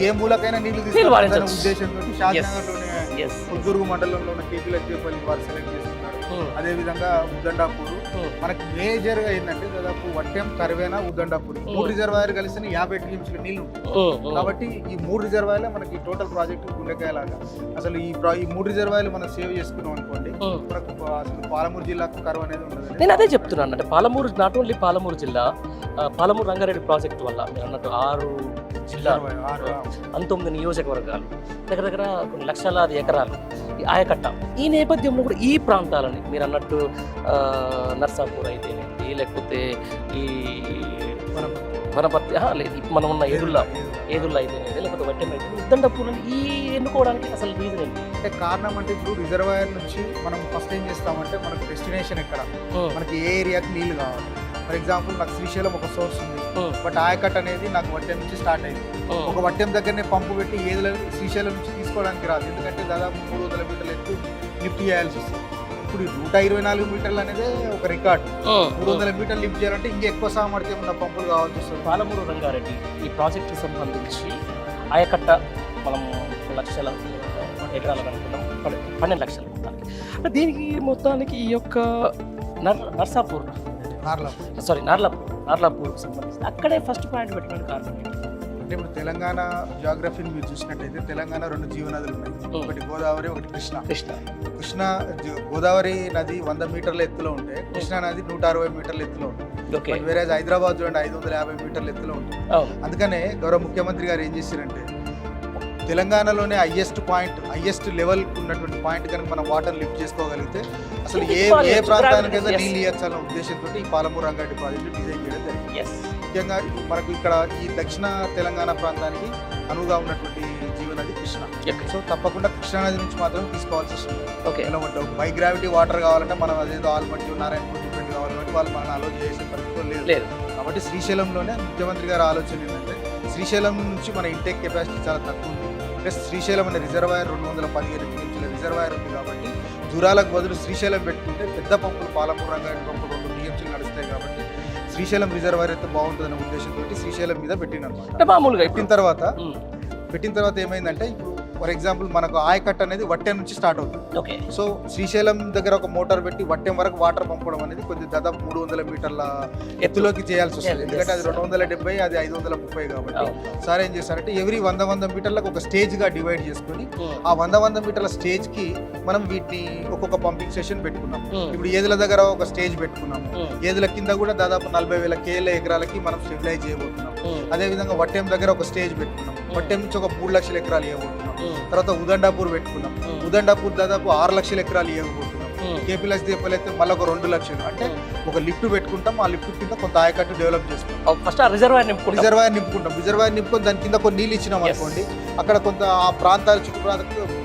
ఏ మూలకైనా నీళ్లు తీసుకోవాలనే ఉద్దేశంతో షాద్నగర్లోనే పుత్తూరు మండలంలో ఉన్న కేపీలచ్చేపల్లి వారు సెలెక్ట్ చేసుకున్నారు. అదే విధంగా ఉద్దండాపూర్ మనకి మేజర్ గా ఏంటంటే దాదాపు వట్టెం, కరివేనా, ఉద్దండాపూర్ 3 రిజర్వాయర్ కలిసి 50 టీఎంసీల నీళ్లు ఉంటాయి. కాబట్టి ఈ 3 రిజర్వాయర్లే మనకి టోటల్ ప్రాజెక్ట్ గుండెకాయలాగా. అసలు ఈ 3 రిజర్వాయర్లు మనం సేవ్ చేసుకున్నాం అనుకోండి, మనకు అసలు పాలమూరు జిల్లాకు కరువు అనేది ఉండదు. నేను అదే చెప్తున్నాను, అంటే పాలమూరు నాట్ ఓన్లీ పాలమూరు జిల్లా, పాలమూరు రంగారెడ్డి ప్రాజెక్టు వల్ల మీరు అన్నట్టు 6 జిల్లాలు, 19 నియోజకవర్గాలు, దగ్గర కొన్ని లక్షలాది ఎకరాలు ఆయకట్ట. ఈ నేపథ్యంలో కూడా ఈ ప్రాంతాలని మీరు అన్నట్టు నర్సాపూర్ అయితేనేది, లేకపోతే ఈ వనపర్తి, లేదు మనం ఉన్న ఏదుల్లా అయితేనేది, లేకపోతే వట్టెం అయితే ఉద్దండపూర్ని ఈ ఎన్నుకోవడానికి అసలు రీజన్ ఏంటి? అంటే కారణం అంటే ఇప్పుడు రిజర్వాయర్ నుంచి మనం ఫస్ట్ ఏం చేస్తామంటే మనకు డెస్టినేషన్ ఎక్కడ, మనకి ఏ ఏరియాకి నీళ్లు కావాలి. ఫర్ ఎగ్జాంపుల్ నాకు శ్రీశైలం ఒక సోర్స్ ఉంది, బట్ ఆయకట్ అనేది నాకు వట్టెం నుంచి స్టార్ట్ అయింది. ఒక వట్టెం దగ్గరనే పంపు పెట్టి ఏదులో శ్రీశైలం నుంచి తీసుకోవడానికి రాదు, ఎందుకంటే దాదాపు 300 మీటర్ల ఎత్తు లిఫ్ట్ చేయాల్సి వస్తుంది. ఇప్పుడు 124 మీటర్లు అనేది ఒక రికార్డ్. 300 మీటర్లు లిఫ్ట్ చేయాలంటే ఇంకా ఎక్కువ సామర్థ్యం ఉన్న పంపులు కావాల్సి వస్తుంది. పాలమూరు రంగారెడ్డి ఈ ప్రాజెక్టుకి సంబంధించి ఆయకట్ట మనం 1 లక్షల ఎకరాలకు అనుకున్నాం, 12 లక్షల మొత్తానికి. అంటే దీనికి మొత్తానికి ఈ యొక్క నార్లాపూర్కి సంబంధించి అక్కడే ఫస్ట్ పాయింట్ పెట్టడానికి కారణం ఏంటి? అంటే ఇప్పుడు తెలంగాణ జాగ్రఫీని మీరు చూసినట్టయితే తెలంగాణ 2 జీవనదులు ఉన్నాయి. ఒకటి గోదావరి, ఒకటి కృష్ణ. గోదావరి నది 100 మీటర్ల ఎత్తులో ఉంటే కృష్ణా నది 160 మీటర్ల ఎత్తులో ఉంటుంది. వేరే హైదరాబాద్ చూడండి 550 మీటర్ల ఎత్తులో ఉంటుంది. అందుకనే గౌరవ ముఖ్యమంత్రి గారు ఏం చేశారంటే తెలంగాణలోనే హైయెస్ట్ లెవెల్ ఉన్నటువంటి పాయింట్ కనుక మనం వాటర్ లిఫ్ట్ చేసుకోగలిగితే అసలు ఏ ప్రాంతానికైనా నీళ్ళు ఇవ్వాలన్న ఉద్దేశంతో ఈ పాలమూరు రంగారెడ్డి ప్రాజెక్టు డిజైన్ చేయడం జరిగింది. ముఖ్యంగా మనకు ఇక్కడ ఈ దక్షిణ తెలంగాణ ప్రాంతానికి అనువుగా ఉన్నటువంటి జీవనది కృష్ణ. సో తప్పకుండా కృష్ణానది నుంచి మాత్రం తీసుకోవాల్సి వస్తుంది. ఎలా ఉంటాం బై గ్రావిటీ వాటర్ కావాలంటే మనం అదేదో ఆల్మట్టి నారాయణపూర్ డిపెండ్ కావాలంటే వాళ్ళు మనం అలో చేసే పరిస్థితులు లేదు. కాబట్టి శ్రీశైలంలోనే ముఖ్యమంత్రి గారి ఆలోచన ఏంటంటే శ్రీశైలం నుంచి మన ఇంటేక్ కెపాసిటీ చాలా తక్కువ ఉంది. ప్లస్ శ్రీశైలం అనే రిజర్వాయర్ 215 టీఎంసీల రిజర్వాయర్ ఉంది కాబట్టి జూరాలకు బదులు శ్రీశైలం పెట్టుకుంటే పెద్ద పంపులు పాలమూరు రంగారెడ్డి పంపులు 2 టీఎంసీలు నడుస్తాయి కాబట్టి శ్రీశైలం రిజర్వాయర్ అయితే బాగుంటుందనే ఉద్దేశంతో శ్రీశైలం మీద పెట్టిన తర్వాత ఏమైందంటే ఇప్పుడు ఫర్ ఎగ్జాంపుల్ మనకు ఆయకట్ట అనేది వట్టెం నుంచి స్టార్ట్ అవుతుంది. సో శ్రీశైలం దగ్గర ఒక మోటార్ పెట్టి వట్టెం వరకు వాటర్ పంపడం అనేది కొద్ది దాదాపు 300 మీటర్ల ఎత్తులోకి చేయాల్సి వస్తుంది. ఎందుకంటే అది 270, అది 530 కాబట్టి సార్ ఏం చేశారంటే ఎవ్రీ 100 మీటర్లకు ఒక స్టేజ్ గా డివైడ్ చేసుకుని ఆ 100 మీటర్ల స్టేజ్ కి మనం వీటిని ఒక్కొక్క పంపింగ్ స్టేషన్ పెట్టుకున్నాం. ఇప్పుడు ఏదుల దగ్గర ఒక స్టేజ్ పెట్టుకున్నాము. ఏదుల కింద కూడా దాదాపు 40,000 KL ఎకరాలకి మనం స్టెబిలైజ్ చేయబోతున్నాం. అదే విధంగా వట్టెం దగ్గర ఒక స్టేజ్ పెట్టుకున్నాం. వట్టెం నుంచి ఒక 3 లక్షల ఎకరాలు ఇవ్వబోతున్నాం. తర్వాత ఉదండాపూర్ పెట్టుకున్నాం. ఉదండాపూర్ దాదాపు 6 లక్షల ఎకరాలు ఇవ్వబోతున్నాం. కేపీఎస్ దీపాలు అయితే మళ్ళీ ఒక 2 లక్షలు. అంటే ఒక లిఫ్ట్ పెట్టుకుంటాం. ఆ లిఫ్ట్ కింద కొంత ఆయకట్టు డెవలప్ చేసుకుంటాం. ఫస్ట్ రిజర్వాయర్ నింపుకుంటాం. దాని కింద కొన్ని నీళ్ళు ఇచ్చినాం అనుకోండి, అక్కడ కొంత ఆ ప్రాంతాలు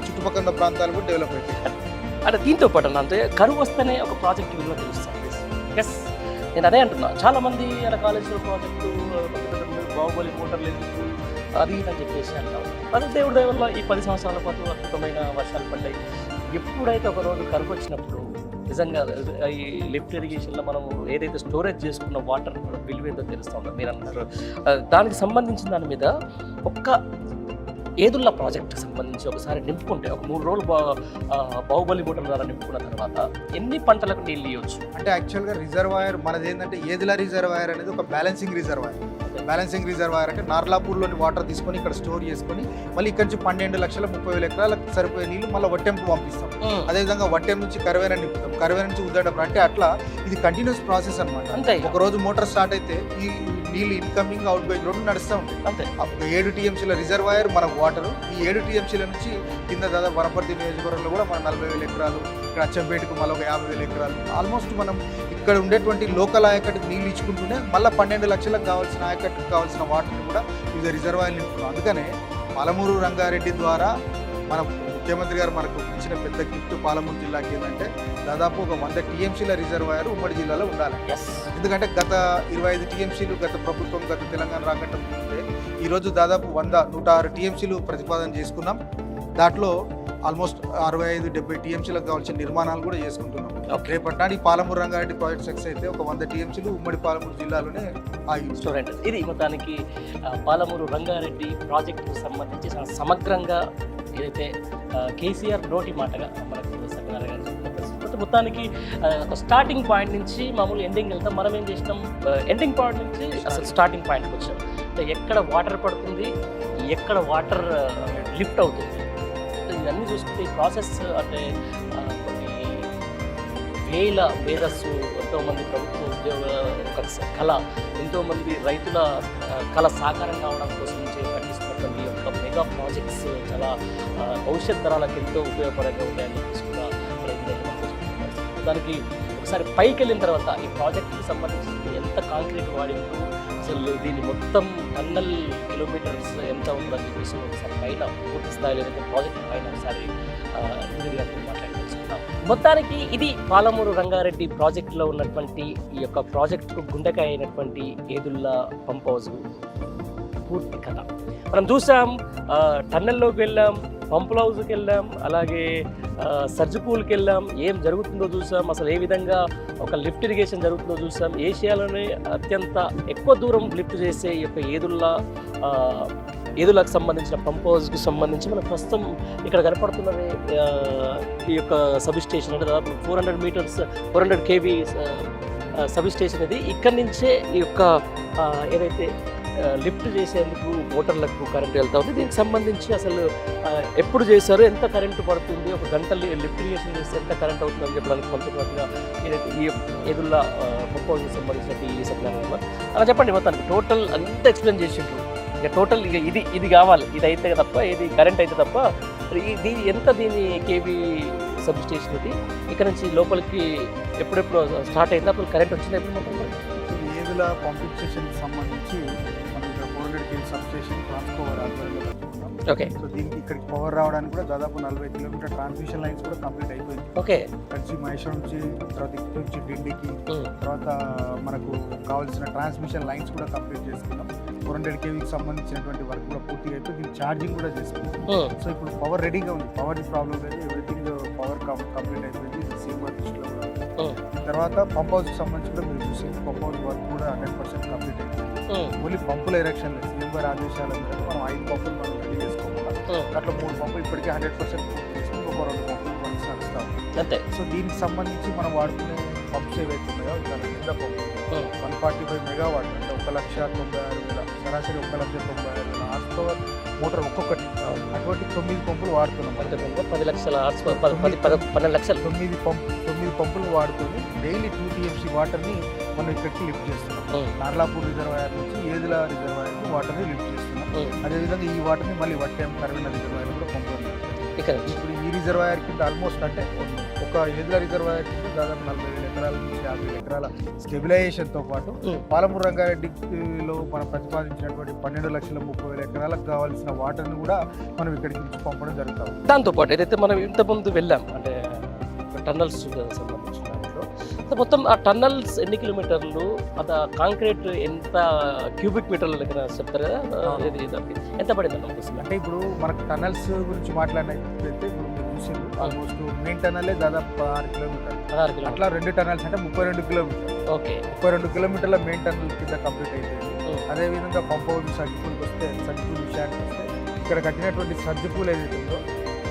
చుట్టుపక్కల ప్రాంతాలు కూడా డెవలప్ అవుతాయి. అంటే దీంతో పాటు అంటే కరువు వస్తేనే ఒక ప్రాజెక్ట్ విలువ తెలుస్తుంది. నేను అదే అంటున్నా, చాలా మంది అలా కాలేజీలో ప్రాజెక్టు బాహుబలి మోటార్లు ఎందుకు అది అని చెప్పేసి అంటాం. అది దేవుడి దయ వల్ల ఈ 10 సంవత్సరాల పాటు అద్భుతమైన వర్షాలు పడ్డాయి. ఎప్పుడైతే ఒక రోజు కరువు వచ్చినప్పుడు నిజంగా ఈ లిఫ్ట్ ఇరిగేషన్లో మనం ఏదైతే స్టోరేజ్ చేసుకున్న వాటర్ విలువ ఏదో తెలుస్తూ ఉంటుంది. మీరు అన్నారు దానికి సంబంధించిన దాని మీద ఒక్క ఏదుల్లా ప్రాజెక్ట్కి సంబంధించి ఒకసారి నింపుకుంటే ఒక 3 రోజులు బాహుబలి మోటార్ ద్వారా నింపుకున్న తర్వాత ఎన్ని పంటలకు నీళ్ళు ఇవ్వచ్చు? అంటే యాక్చువల్గా రిజర్వాయర్ మనది ఏంటంటే ఏదుల రిజర్వాయర్ అనేది ఒక బ్యాలెన్సింగ్ రిజర్వాయర్ అంటే నార్లాపూర్లోని వాటర్ తీసుకొని ఇక్కడ స్టోర్ చేసుకొని మళ్ళీ ఇక్కడ నుంచి 12,30,000 ఎకరాలకు సరిపోయే నీళ్ళు మళ్ళీ వట్టెంకు పంపిస్తాం. అదేవిధంగా వట్టెం నుంచి కరువేన నింపుతాం. కరువేన నుంచి ఉద్దండపురం. అంటే అట్లా ఇది కంటిన్యూస్ ప్రాసెస్ అనమాట. అంతే ఒక రోజు మోటార్ స్టార్ట్ అయితే ఈ నీళ్ళు ఇన్కమింగ్ అవుట్ గోయింగ్ 2 నడుస్తూ ఉంటాయి. అంతే 7 టీఎంసీల రిజర్వాయర్ మనకు వాటర్. ఈ 7 టీఎంసీల నుంచి కింద దాదాపు వనపర్తి నియోజకవర్గంలో కూడా మన 40,000 ఎకరాలు, ఇక్కడ అచ్చంపేటకు మళ్ళీ ఒక 50,000 ఎకరాలు. ఆల్మోస్ట్ మనం ఇక్కడ ఉండేటువంటి లోకల్ ఆయకట్టుకు నీళ్ళు ఇచ్చుకుంటూనే మళ్ళీ 12 లక్షలకు కావాల్సిన ఆయకట్టుకు కావాల్సిన వాటర్ని కూడా వివిధ రిజర్వాయర్లు నింపుతున్నాం. అందుకనే పాలమూరు రంగారెడ్డి ద్వారా మన ముఖ్యమంత్రి గారు మనకు ఇచ్చిన పెద్ద గిఫ్ట్ పాలమూరు జిల్లాకి ఏంటంటే దాదాపు ఒక 100 టీఎంసీల రిజర్వాయర్ ఉమ్మడి జిల్లాలో ఉండాలి. ఎందుకంటే గత 25 టీఎంసీలు గత ప్రభుత్వం గత తెలంగాణ రాకటం ఉంటే ఈరోజు దాదాపు 106 టీఎంసీలు ప్రతిపాదన చేసుకున్నాం. దాంట్లో ఆల్మోస్ట్ 65-70 టీఎంసీలకు కావాల్సిన నిర్మాణాలు కూడా చేసుకుంటున్నాం. రేపటి నాడు ఈ పాలమూరు రంగారెడ్డి ప్రాజెక్ట్ సక్సెస్ అయితే ఒక 100 టీఎంసీలు ఉమ్మడి పాలమూరు జిల్లాలోనే ఆగి చూడండి. ఇది మొత్తానికి పాలమూరు రంగారెడ్డి ప్రాజెక్టుకు సంబంధించి సమగ్రంగా ఏదైతే కేసీఆర్ నోటి మాటగా మనకు సత్యనారాయణ గారు చెప్తున్నారు. మొత్తానికి స్టార్టింగ్ పాయింట్ నుంచి మామూలు ఎండింగ్ వెళ్తాం. మనం ఏం చేసినాం, ఎండింగ్ పాయింట్ నుంచి అసలు స్టార్టింగ్ పాయింట్కి వచ్చాం. ఎక్కడ వాటర్ పడుతుంది, ఎక్కడ వాటర్ లిఫ్ట్ అవుతుంది, ఇవన్నీ చూసుకుంటే ఈ ప్రాసెస్ అంటే కొన్ని వేల మేధస్సు, ఎంతోమంది ప్రభుత్వ ఉద్యోగుల కళ, ఎంతోమంది రైతుల కళ సాకారం కావడం కోసం పట్టిస్తున్నటువంటి యొక్క మెగా ప్రాజెక్ట్స్ చాలా భవిష్యత్ తరాలకు ఎంతో ఉపయోగపడంగా ఉంటాయని చెప్పేసి కూడా దానికి ఒకసారి పైకి వెళ్ళిన తర్వాత ఈ ప్రాజెక్ట్కి సంబంధించి ఎంత కాంక్రీట్ వాడింటూ అసలు దీన్ని మొత్తం 10 కిలోమీటర్స్ ఎంత ఉంటుందని చెప్పేసి ఒకసారి పైన పూర్తి స్థాయిలో ఏదైతే ప్రాజెక్ట్ పైన ఒకసారి మాట్లాడుకుంటున్నాం. మొత్తానికి ఇది పాలమూరు రంగారెడ్డి ప్రాజెక్టులో ఉన్నటువంటి ఈ యొక్క ప్రాజెక్టుకు గుండెకాయ అయినటువంటి ఏదుల్లా పంప్ హౌస్ పూర్తి కథ మనం చూసాం. టన్నెల్లోకి వెళ్ళాం, పంపుల హౌస్కి వెళ్ళాం, అలాగే సర్జిపూల్కి వెళ్ళాం, ఏం జరుగుతుందో చూసాం, అసలు ఏ విధంగా ఒక లిఫ్ట్ ఇరిగేషన్ జరుగుతుందో చూసాం. ఏషియాలోనే అత్యంత ఎక్కువ దూరం లిఫ్ట్ చేసే ఈ యొక్క ఏదులకు సంబంధించిన పంప్ హౌస్కి సంబంధించి మనకు ప్రస్తుతం ఇక్కడ కనపడుతున్నది ఈ యొక్క సబ్ స్టేషన్. అంటే దాదాపు 400 kV సబ్ స్టేషన్ ఇది. ఇక్కడి నుంచే ఈ యొక్క ఏదైతే లిఫ్ట్ చేసేందుకు మోటార్లకు కరెంట్ వెళ్తా ఉంది. దీనికి సంబంధించి అసలు ఎప్పుడు చేశారు, ఎంత కరెంటు పడుతుంది, ఒక గంట లిఫ్ట్ ఇరిగేషన్ చేస్తే ఎంత కరెంట్ అవుతుందని చెప్పడానికి కొంతమందిగా ఏదైతే ఈ ఎదురులా ప్రపోజల్కి సంబంధించిన ఈ సప్లై అలా చెప్పండి. మొత్తానికి టోటల్ అంతా ఎక్స్ప్లెయిన్ చేసిండ్రు. ఇక టోటల్ ఇక ఇది కావాలి, ఇది అయితే తప్ప, ఇది కరెంట్ అయితే తప్ప దీని ఎంత దీని కేవీ సబ్ స్టేషన్ ఇది ఇక్కడ నుంచి లోపలికి ఎప్పుడెప్పుడు స్టార్ట్ అయింది, అప్పుడు కరెంట్ వచ్చింది ఎప్పుడు మొత్తం ఏదుల పంపింగ్ స్టేషన్కి సంబంధించి మనం ఇక్కడ 400 kV సబ్ స్టేషన్ ట్రాన్స్ఫార్మర్ ఆధ్వర్యంలో కట్టుకున్నాం. ఓకే. సో దీనికి ఇక్కడికి పవర్ రావడానికి కూడా దాదాపు 40 కిలోమీటర్ ట్రాన్స్మిషన్ లైన్స్ కూడా కంప్లీట్ అయిపోయింది. ఓకే. కలిసి మహేశ్వరం నుంచి తర్వాత ఇక్కడ నుంచి డిండికి తర్వాత మనకు కావాల్సిన ట్రాన్స్మిషన్ లైన్స్ కూడా కంప్లీట్ చేసుకున్నాం. 400 kVకి సంబంధించినటువంటి వర్క్ కూడా పూర్తిగా అయిపోయి దీనికి ఛార్జింగ్ కూడా చేసుకున్నాం. సో ఇప్పుడు పవర్ రెడీగా ఉంది, పవర్ ప్రాబ్లం లేదు, ఎవ్రీథింగ్ పవర్ కంప్లీట్ అయిపోయింది. సీఎంఆర్ దృష్టిలో తర్వాత పంప్ హౌస్కి సంబంధించి కూడా మీరు చూసి పంప్ హౌస్ వర్క్ కూడా 100% కంప్లీట్ అయిపోయింది. ఓన్లీ పంపుల ఎరెక్షన్ లేదు, సీఎంఆర్ ఆదేశాల మేరకు మనం 5 పంపులు మనం రెడీ చేసుకోవాలి. అట్లా 3 పంపులు ఇప్పటికీ 100% పూర్తి చేసుకుని ఒక 2 పంపులు వర్క్ నడుస్తాం అంతే. సో దీనికి సంబంధించి మనం వాడుకునే పంప్స్ ఏవైతే ఉన్నాయో చాలా పెద్ద పంపు 145 మెగావాట్ అంటే 1,96,000 సరాసరి 1,96,000 హార్స్ పవర్ మోటార్ ఒక్కొక్కటి. అటువంటి 9 పంపులు వాడుతున్నాం. 10 లక్షల 12 లక్షలు 9 పంపులు వాడుకొని డైలీ 2 TMC వాటర్ని మనం ఇక్కడికి లిఫ్ట్ చేస్తున్నాం. నార్లాపూర్ రిజర్వాయర్ నుంచి ఏదుల రిజర్వాయర్కి వాటర్ని లిఫ్ట్ చేస్తున్నాం. అదేవిధంగా ఈ వాటర్ని మళ్ళీ వట్టేం కర్వెన రిజర్వాయర్ కూడా పంపుతున్నాం. ఇప్పుడు ఈ రిజర్వాయర్ కింద ఆల్మోస్ట్ అంటే ఒక ఏదుల రిజర్వాయర్ కింద దాదాపు 40,000 ఎకరాల నుంచి 50,000 ఎకరాల స్టెబిలైజేషన్తో పాటు పాలమూరు రంగారెడ్డిలో మనం ప్రతిపాదించినటువంటి 12,30,000 ఎకరాలకు కావాల్సిన వాటర్ని కూడా మనం ఇక్కడికి నుంచి పంపడం జరుగుతాం. దాంతోపాటు ఏదైతే మనం ఇంతకుముందు వెళ్ళాం అంటే టన్నల్స్ సంబంధించిన దాంట్లో మొత్తం ఆ టన్నల్స్ ఎన్ని కిలోమీటర్లు, అది కాంక్రీట్ ఎంత క్యూబిక్ మీటర్ల లెక్కన చెప్తారు కదా, ఎంత పడింది అంటే ఇప్పుడు మనకు టన్నల్స్ గురించి మాట్లాడినట్లయితే ఇప్పుడు మీరు చూసింది ఆల్మోస్ట్ మెయిన్ టన్నలే దాదాపు 16 కిలోమీటర్లు. అట్లా 2 టన్నల్స్ అంటే 32 కిలోమీటర్లు. ఓకే. 32 కిలోమీటర్ల మెయిన్ టన్నల్ కింద కంప్లీట్ అయిపోయింది. అదేవిధంగా పంప్ హౌస్ సర్జిపూల్కి వస్తే సర్జిపూల్ విషయానికి వస్తే ఇక్కడ కట్టినటువంటి సర్జిపూల్ ఏదైతే ఉందో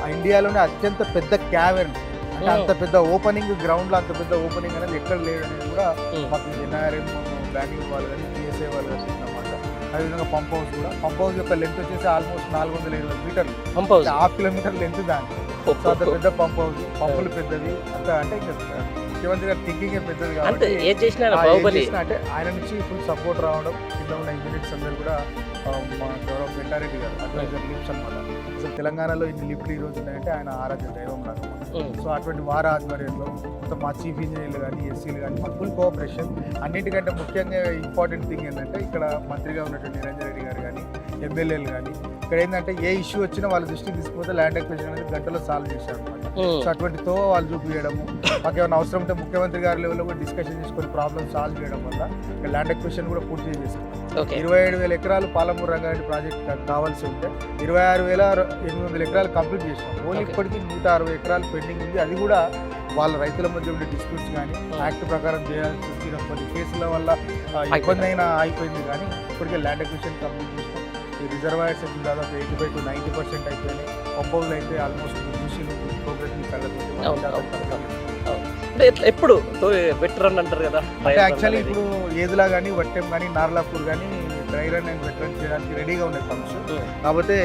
ఆ ఇండియాలోనే అత్యంత పెద్ద క్యావెన్ అంటే అంత పెద్ద ఓపెనింగ్ గ్రౌండ్లో అంత పెద్ద ఓపెనింగ్ అనేది ఎక్కడ లేదు అనేది కూడా మాకు ఎన్ఆర్ఎం బ్యాంకింగ్ వాళ్ళు కానీ పిఎస్ఏ వాళ్ళు కానీ అన్నమాట. అదేవిధంగా పంప్ హౌస్ యొక్క లెంత్ వచ్చేసి ఆల్మోస్ట్ 420 మీటర్లు, పంప్ హౌస్ 1/2 కిలోమీటర్ లెంత్ దానికి. సో అంత పెద్ద పంప్ హౌస్, పంపులు పెద్దది అంత అంటే ముఖ్యమంత్రి గారు థింకింగ్ పెద్దది కాబట్టి అంటే ఆయన నుంచి ఫుల్ సపోర్ట్ రావడం, కింద ఉన్న ఇంజనీర్స్ అందరూ కూడా మా గౌరవ వెంటారెడ్డి గారు అడ్వైజర్ లిఫ్ట్స్ అనమాట. అసలు తెలంగాణలో ఇన్ని లిఫ్ట్లు ఈ రోజు ఉన్నాయంటే ఆయన ఆరాధ్య దైవం లాగా. సో అటువంటి వారి ఆధ్వర్యంలో మొత్తం మా చీఫ్ ఇంజనీర్లు కానీ ఎస్సీలు కానీ మా ఫుల్ కోఆపరేషన్. అన్నిటికంటే ముఖ్యంగా ఇంపార్టెంట్ థింగ్ ఏంటంటే ఇక్కడ మంత్రిగా ఉన్నటువంటి నిరంజన్ రెడ్డి గారు కానీ ఎమ్మెల్యేలు కానీ ఇక్కడ ఏంటంటే ఏ ఇష్యూ వచ్చినా వాళ్ళ దృష్టికి తీసుకుపోతే ల్యాండ్ ఎక్విజిషన్ అనేది గంటలో సాల్వ్ చేశారు అనమాట. సో అటువంటితో వాళ్ళు చూపించడము, మాకు ఏమైనా అవసరం ఉంటే ముఖ్యమంత్రి గారి లెవెల్లో కూడా డిస్కషన్ చేసుకొని ప్రాబ్లమ్ సాల్వ్ చేయడం వల్ల ఇక్కడ ల్యాండ్ ఎక్విజిషన్ కూడా పూర్తి చేసుకున్నాం. 27,000 ఎకరాలు పాలమూరు రంగారెడ్డి ప్రాజెక్ట్ కావాల్సి ఉంటే 26,800 ఎకరాలు కంప్లీట్ చేసాం. ఓన్లీ ఇప్పటికీ 160 ఎకరాలు పెండింగ్ ఉంది. అది కూడా వాళ్ళ రైతుల మధ్య ఉండే డిస్ప్యూట్స్ కానీ యాక్ట్ ప్రకారం చేయాల్సి వచ్చిన కొన్ని కేసుల వల్ల ఇబ్బంది అయినా అయిపోయింది. కానీ ఇప్పటికే ల్యాండ్ ఎక్విజిషన్ కంప్లీట్ చేసాం. ఈ రిజర్వాయర్స్ అయితే దాదాపు 85 to 90% అయిపోయినాయి. పంపులు అయితే ఆల్మోస్ట్ చూసి ప్రోగ్రెస్ ఎప్పుడు వెటరన్ అంటారు కదా. యాక్చువల్లీ ఇప్పుడు ఏదులా కానీ వట్టెం కానీ నార్లాపూర్ కానీ dry run and wet run చేయడానికి రెడీగా ఉన్నాయి పంప్స్. కాకపోతే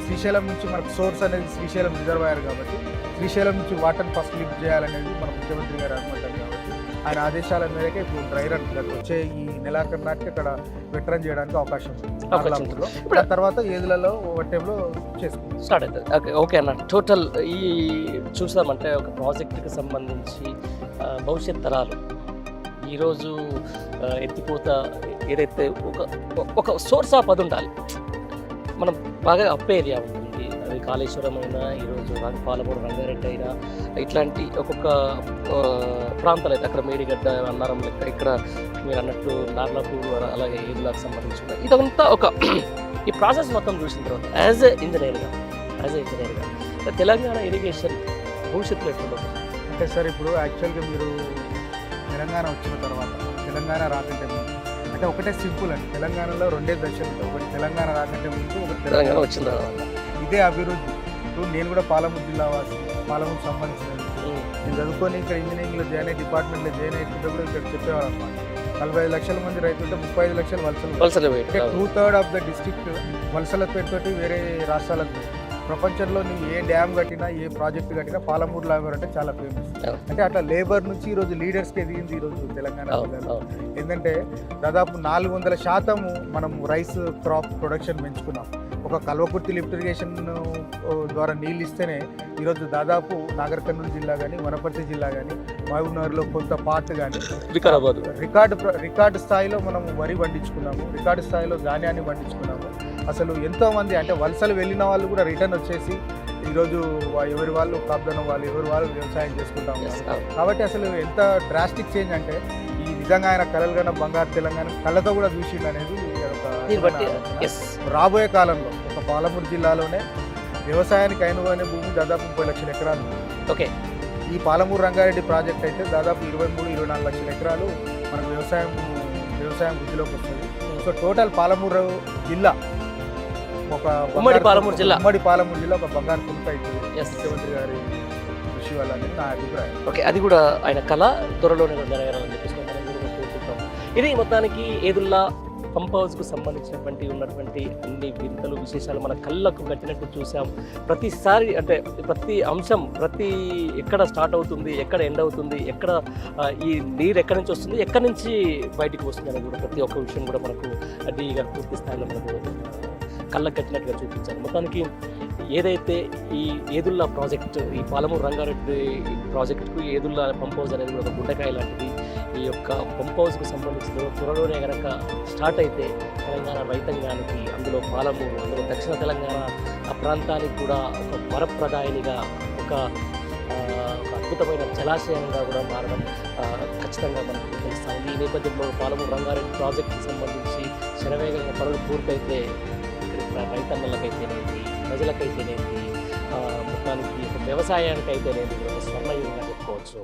శ్రీశైలం నుంచి మనకు సోర్స్ అనేది శ్రీశైలం రిజర్వాయర్ కాబట్టి శ్రీశైలం నుంచి వాటర్ని ఫస్ట్ లిఫ్ట్ చేయాలనేది మన ముఖ్యమంత్రి గారు అనుకుంటారు కాబట్టి ఆయన ఆదేశాల మేరకే ఇప్పుడు డ్రై రన్ వచ్చే ఈ నెలాఖరు నాటికి అక్కడ వెట్ రన్ చేయడానికి అవకాశం ఉంది. ఇప్పుడు తర్వాత ఏదులలో వట్టెంలో చేసుకుంటాం స్టార్ట్ అవుతుంది. ఓకే అన్న, టోటల్ ఈ చూసామంటే ఒక ప్రాజెక్టుకి సంబంధించి భవిష్యత్ తరాలు ఈరోజు ఎత్తిపోత ఏదైతే ఒక సోర్స్ ఆఫ్ అది ఉండాలి. మనం బాగా అప్ ఏరియా ఉంటుంది, అది కాళేశ్వరం అయినా ఈరోజు పాలమూరు రంగారెడ్డి అయినా ఇట్లాంటి ఒక్కొక్క ప్రాంతాలు అయితే అక్కడ మేడిగడ్డ అన్నారం లెక్క ఇక్కడ మీరు అన్నట్టు నార్లాపూర్ అలాగే ఏదులకు సంబంధించిన ఇదంతా ఒక ఈ ప్రాసెస్ మొత్తం చూసిన తర్వాత యాజ్ ఏ ఇంజనీర్గా తెలంగాణ ఇరిగేషన్ భవిష్యత్తులో ఎట్లా అంటే సార్ ఇప్పుడు యాక్చువల్గా మీరు తెలంగాణ వచ్చిన తర్వాత తెలంగాణ రాకంటే ముందు అంటే ఒకటే సింపుల్ అండి. తెలంగాణలో 2 దశలు ఉంటాయి. ఒకటి తెలంగాణ రాకంటే ముందు, ఒకటి తెలంగాణ వచ్చిన తర్వాత. ఇదే అభివృద్ధి. ఇప్పుడు నేను కూడా పాలమూరు జిల్లా వాసి, పాలమూరు సంబంధించిన నేను చదువుకొని ఇక్కడ ఇంజనీరింగ్లో జాయిన్ అయ్యి డిపార్ట్మెంట్లో జాయిన్ అయ్యేటప్పుడు కూడా ఇక్కడ చెప్పేవాళ్ళు అనమాట. 45 లక్షల మంది రైతులు 35 లక్షలు వలసలు వలసలు అంటే 2/3 ఆఫ్ ద డిస్ట్రిక్ట్ వలసల పేరుతోటి వేరే రాష్ట్రాలకు. ప్రపంచంలో నువ్వు ఏ డ్యామ్ కట్టినా ఏ ప్రాజెక్ట్ కట్టినా పాలమూరు లాగర్ అంటే చాలా ఫేమస్. అంటే అట్లా లేబర్ నుంచి ఈరోజు లీడర్స్కి ఎదిగింది ఈరోజు తెలంగాణ జిల్లాలో. ఏంటంటే దాదాపు 400% మనం రైస్ క్రాప్ ప్రొడక్షన్ పెంచుకున్నాం. ఒక కల్వకుర్తి లిఫ్ట్ ఇరిగేషన్ ద్వారా నీళ్ళు ఇస్తేనే ఈరోజు దాదాపు నాగర్ కర్నూలు జిల్లా కానీ వనపర్తి జిల్లా కానీ మహబూబ్నగర్లో కొంత పార్ట్ కానీ రికార్డు స్థాయిలో మనం వరి పండించుకున్నాము, రికార్డు స్థాయిలో ధాన్యాన్ని పండించుకున్నాము. అసలు ఎంతోమంది అంటే వలసలు వెళ్ళిన వాళ్ళు కూడా రిటర్న్ వచ్చేసి ఈరోజు ఎవరి వాళ్ళు కాపుదనం వాళ్ళు ఎవరి వాళ్ళు వ్యవసాయం చేసుకుంటా ఉన్నారు. కాబట్టి అసలు ఎంత డ్రాస్టిక్ చేంజ్ అంటే ఈ నిజంగా ఆయన కలలుగన్న బంగారు తెలంగాణ కళ్ళతో కూడా చూసిండు అనేది రాబోయే కాలంలో ఒక పాలమూరు జిల్లాలోనే వ్యవసాయానికి అయినవనే భూమి దాదాపు 30 లక్షల ఎకరాలు. ఓకే, ఈ పాలమూరు రంగారెడ్డి ప్రాజెక్ట్ అయితే దాదాపు 23-24 లక్షల ఎకరాలు మనకు వ్యవసాయం వృద్ధిలోకి వస్తుంది. సో టోటల్ పాలమూరు జిల్లా ఒక ఉమ్మడి పాలమూరు జిల్లా ఒక బంగారు పుంత అవుతుంది ముఖ్యమంత్రి గారి కృషి వల్ల అనేది నా అభిప్రాయం. ఓకే, అది కూడా ఆయన కళ త్వరలోనే నెరవేరాలని చెప్పేసి మనం కూడా కోరుకుంటాం. ఇది మొత్తానికి ఏదుల్లా పంప్ హౌస్కు సంబంధించినటువంటి ఉన్నటువంటి అన్ని వింతలు విశేషాలు మన కళ్ళకు కట్టినట్టు చూసాం. ప్రతిసారి అంటే ప్రతి అంశం ఎక్కడ స్టార్ట్ అవుతుంది, ఎక్కడ ఎండ్ అవుతుంది, ఎక్కడ ఈ నీరు ఎక్కడి నుంచి వస్తుంది, ఎక్కడి నుంచి బయటికి వస్తుంది అనేది కూడా ప్రతి ఒక్క విషయం కూడా మనకు డీగా పూర్తి స్థాయిలో మనకు కళ్ళకు కట్టినట్టుగా చూపించారు. మొత్తానికి ఏదైతే ఈ ఏదుల్లా ప్రాజెక్ట్, ఈ పాలమూరు రంగారెడ్డి ప్రాజెక్టుకు ఏదుల్లా పంప్ హౌస్ అనేది ఒక గుండెకాయ లాంటిది. ఈ యొక్క పంప్ హౌస్కు సంబంధించిన త్వరలోనే కనుక స్టార్ట్ అయితే తెలంగాణ రైతాంగానికి, అందులో పాలమూరు, అందులో దక్షిణ తెలంగాణ ఆ ప్రాంతానికి కూడా ఒక వరప్రదాయనిగా ఒక అద్భుతమైన జలాశయంగా కూడా మారడం ఖచ్చితంగా మనకు తెలుస్తుంది. ఈ నేపథ్యంలో పాలమూరు రంగారెడ్డి ప్రాజెక్టుకి సంబంధించి శరవేగంగా పనులు పూర్తయితే రైతన్నలకైతేనేది, ప్రజలకైతేనేది, మొత్తానికి వ్యవసాయానికైతేనేది ఒక స్వర్ణయుగంగా చెప్పుకోవచ్చు.